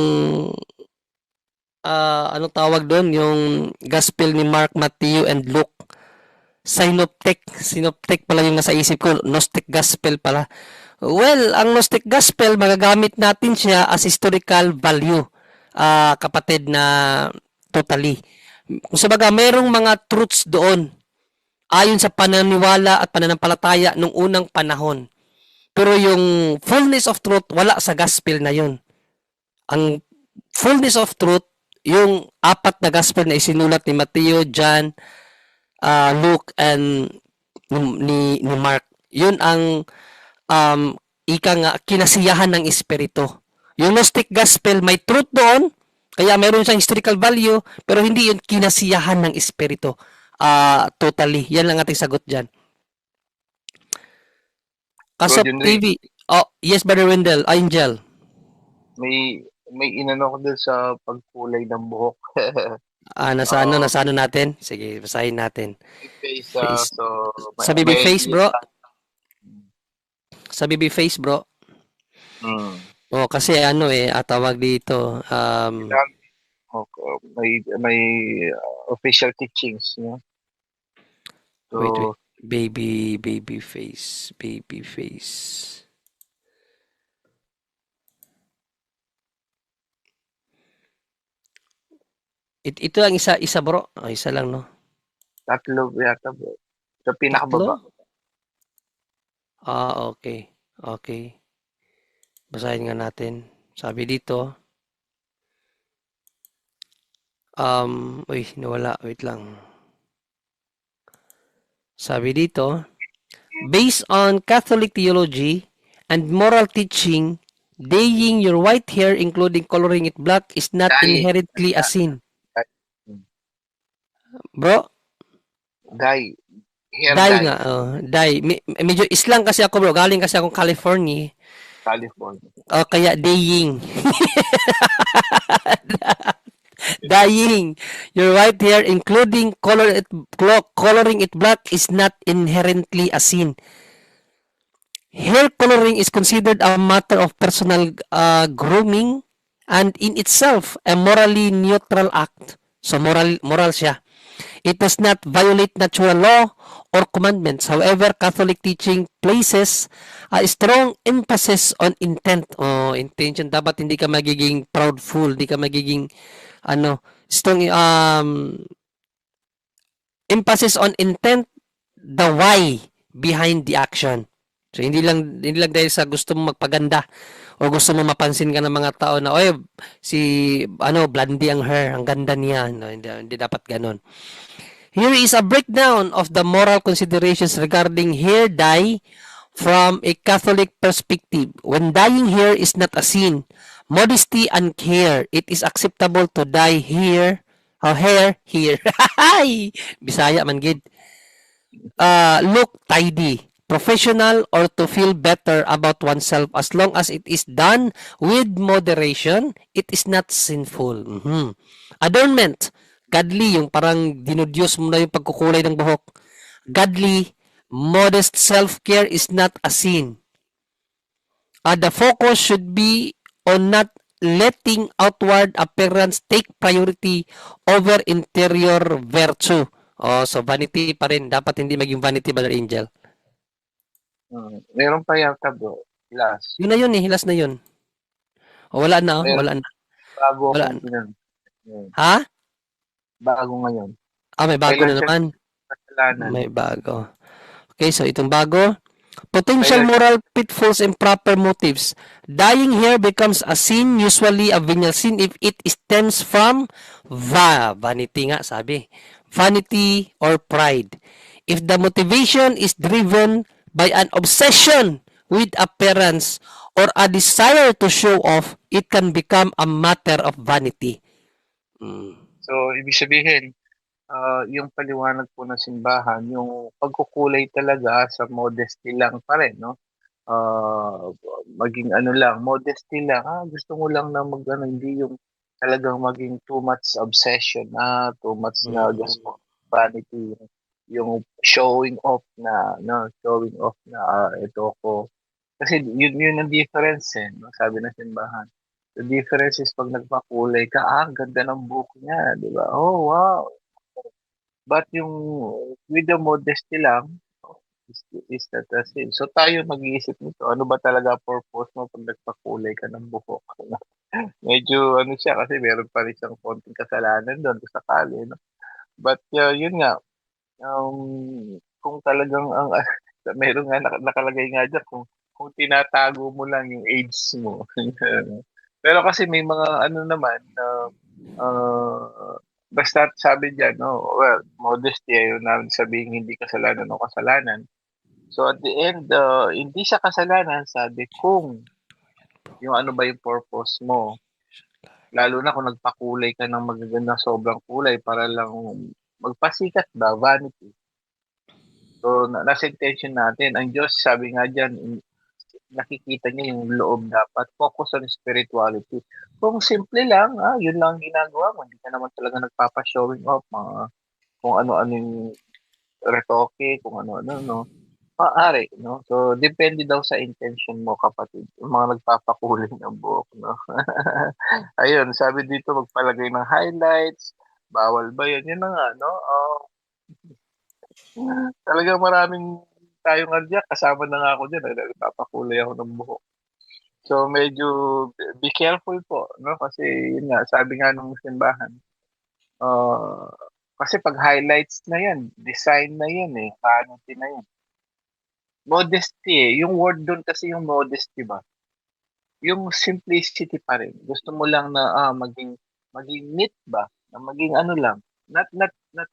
ano tawag doon, yung Gospel ni Mark, Matthew, and Luke. Synoptic pala yung nasa isip ko. Gnostic Gospel pala. Well, ang Gnostic Gospel, magagamit natin siya as historical value, kapatid na Totally. Kung sabaga, merong mga truths doon ayon sa pananiwala at pananampalataya nung unang panahon. Pero yung fullness of truth, wala sa Gospel na yun. Ang fullness of truth, yung apat na gospel na isinulat ni Matthew, John, Luke, and ni Mark. Yun ang kinasiyahan ng Espiritu. Yung Gnostic Gospel, may truth doon, kaya mayroon siyang historical value, pero hindi yun kinasiyahan ng Espiritu. Totally. Yan lang ating sagot dyan. Kasap TV. Oh, yes, Brother Wendell. Angel. May inano ko dun sa pagkulay ng buhok. Nasa ano natin? Sige, basahin natin. Face, sa baby face, bro. Sa baby face, bro. Oh, kasi ano tawag dito. May official teachings, no? So, wait. Baby face. Ito ang isa bro. Isa lang, no? Tatlo yata, bro. Sa pinakababa. Okay. Basahin nga natin. Sabi dito. Nawala. Wait lang. Sabi dito, based on Catholic theology and moral teaching, dyeing your white hair, including coloring it black, is not inherently a sin. Bro? Dye. Dye nga. Dye. Medyo islang kasi ako, bro. Galing kasi akong California. Kaya dyeing. Dyeing your white hair, including coloring it black, is not inherently a sin. Hair coloring is considered a matter of personal grooming and in itself a morally neutral act. So moral siya. It does not violate natural law or commandments. However, Catholic teaching places a strong emphasis on intent. Intention. Dapat hindi ka magiging proudful, hindi ka magiging strong emphasis on intent, the why behind the action. So hindi lang dahil sa gusto mo magpaganda o gusto mo mapansin ka ng mga tao na blondie ang hair, ang ganda niya. No, hindi dapat ganon. Here is a breakdown of the moral considerations regarding hair dye from a Catholic perspective. When dyeing hair is not a sin, modesty and care, it is acceptable to dye hair. Bisaya man gid. Look tidy, professional, or to feel better about oneself. As long as it is done with moderation, it is not sinful. Adornment, godly, yung parang dinudyos mo na yung pagkukulay ng buhok. Godly, modest self-care is not a sin. The focus should be on not letting outward appearance take priority over interior virtue. So vanity pa rin. Dapat hindi maging vanity, Brother Angel. Meron pa yata, bro. Hilas. Yun na yun Hilas na yun. Wala na. Wala na. Bago wala na. Ha? Bago ngayon. May bago na naman. May bago. Okay, so itong bago. Potential moral pitfalls and proper motives. Dyeing hair becomes a sin, usually a venial sin, if it stems from vanity nga, sabi. Vanity or pride. If the motivation is driven by an obsession with appearance or a desire to show off, it can become a matter of vanity. So, ibig sabihin, yung paliwanag po ng simbahan, yung pagkukulay talaga sa modesty lang pa rin, no? Maging ano lang, modesty lang. Gusto mo lang na mag-ano, hindi yung talagang maging too much obsession, too much na just vanity, yung showing off na, no? Showing off na, ito ko. Kasi yun ang difference, no? Sabi ng simbahan. The difference is pag nagpakulay ka, ganda ng buhok niya, di ba? Oh, wow. But yung with the modesty lang, is that the same. So tayo mag-iisip nito, ano ba talaga purpose mo pag nagpakulay ka ng buhok? Medyo ano siya, kasi meron pa rin siyang konting kasalanan doon kung sakali. No? But yun nga, kung talagang meron nga nakalagay nga dyan, kung tinatago mo lang yung age mo. Pero kasi may mga ano naman, basta sabi diyan, no, well, modesty, yun namin sabihin hindi kasalanan o kasalanan. So at the end, hindi siya kasalanan, sabi kung yung ano ba yung purpose mo. Lalo na kung nagpakulay ka ng magagandang sobrang kulay para lang magpasikat ba, vanity. So nasa intention natin. Ang Diyos, sabi nga diyan, nakikita niya yung loob dapat. Focus on spirituality. Kung simple lang, yun lang ginagawa mo. Hindi ka naman talaga nagpapa-showing off, kung ano-ano yung retoke, kung ano-ano, no? Maaari, no? So, depende daw sa intention mo, kapatid. Yung mga nagpapakulay ng buhok, no? Ayun, sabi dito, magpalagay ng highlights. Bawal ba yun? Yun na nga, no? Talagang maraming tayong adyak, kasama na nga ako dyan, nagpapakulay ako ng buhok. So, medyo be careful po, no? Kasi, yun nga, sabi nga ng simbahan, kasi pag highlights na yan, design na yan vanity na yan. Modesty yung word doon kasi yung modesty ba? Yung simplicity pa rin. Gusto mo lang na maging neat ba? Na maging ano lang, not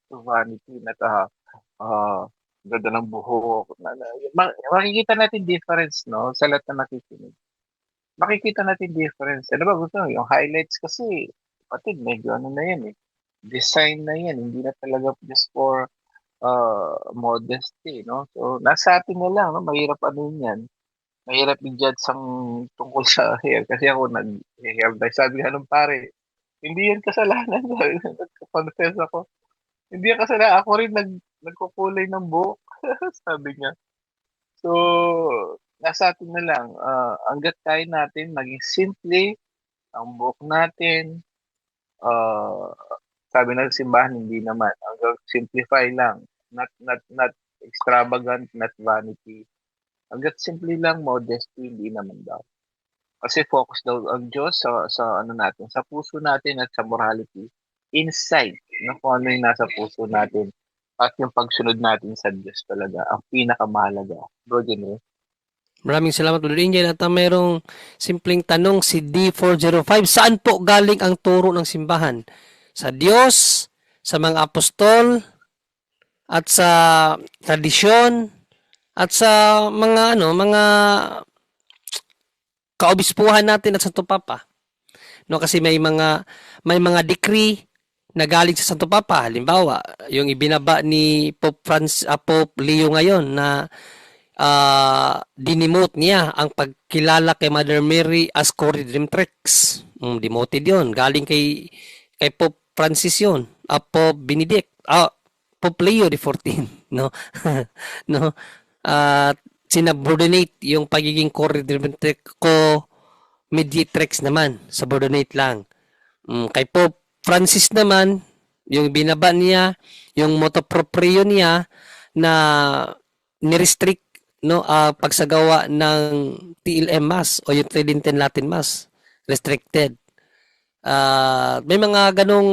vanity, not ganda ng buhok. Makikita natin difference, no? Sa lahat na nakikinig. Makikita natin difference. Ano ba gusto mo? Yung highlights kasi, kapatid, medyo ano na yan design na yan. Hindi na talaga just for modesty, no? So, nasa atin na lang, no? Mahirap ano yan. Mahirap i-judge ang tungkol sa hair. Kasi ako nag-hair dye. Sabi nga nung pare, hindi yan kasalanan. Nagka-confess ako. Hindi yan kasalanan. Ako rin nagkukulay ng buhok. Sabi niya. So, nasa atin na lang. Hanggat kaya natin maging simple ang buhok natin. Sabi ng simbahan, hindi naman. Hanggang simplify lang. Not extravagant, not vanity. Hanggat simple lang, modesty, hindi naman daw. Kasi focus daw ang Diyos sa ano natin, sa puso natin at sa morality. Inside, no, kung ano yung nasa puso natin. At yung pagsunod natin sa Diyos talaga, ang pinakamahalaga. Bro, Jenny. Maraming salamat, Brother Angel. At merong simpleng tanong si D405. Saan po galing ang turo ng simbahan? Sa Diyos, sa mga apostol, at sa tradisyon, at sa mga mga kaobispuhan natin at Santo Papa. No, kasi may mga decree na galing sa Santo Papa. Halimbawa, yung ibinaba ni Pope Leo ngayon na dinimote niya ang pagkilala kay Mother Mary as co-redemptrix. Demoted yun. Galing kay Pope Francis yun. Pope Benedict. Pope Leo XIV. No? No? Sinabordinate yung pagiging co-mediatrix naman. Subordinate lang. Kay Pope Francis naman, yung binaba niya, yung motu proprio niya na ni-restrict, no, pagsagawa ng TLM Mass o yung Tridentine Latin Mass. Restricted. May mga ganong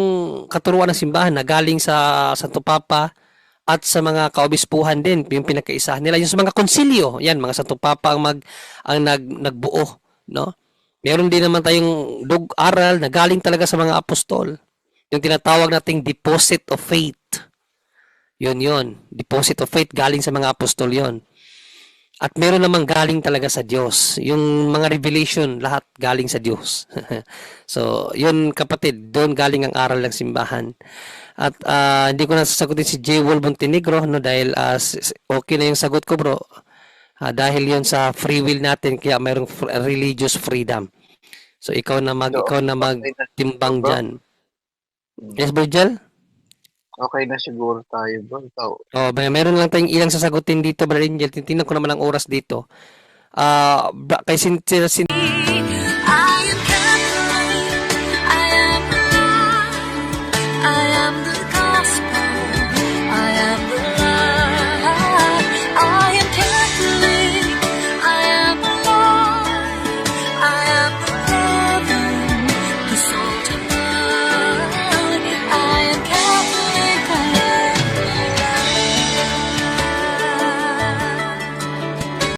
katuruan ng simbahan na galing sa Santo Papa at sa mga kaobispuhan din, yung pinagkaisahan nila. Yung sa mga konsilyo, yan, mga Santo Papa ang nagbuo, no? Meron din naman tayong aral na galing talaga sa mga apostol. Yung tinatawag nating deposit of faith. Yun. Deposit of faith galing sa mga apostol yon. At meron namang galing talaga sa Diyos. Yung mga revelation, lahat galing sa Diyos. So, yun kapatid, doon galing ang aral ng simbahan. At hindi ko na sasagutin si J. Wol Montenegro, no, dahil okay na yung sagot ko, bro. Dahil yun sa free will natin, kaya mayroong religious freedom. So, ikaw na magtimbang dyan. Yes, Virgil? Okay na siguro tayo, bro. Ikaw. Oh, meron lang tayong ilang sasagutin dito, Brother Angel. Titingnan ko naman ang oras dito. Kay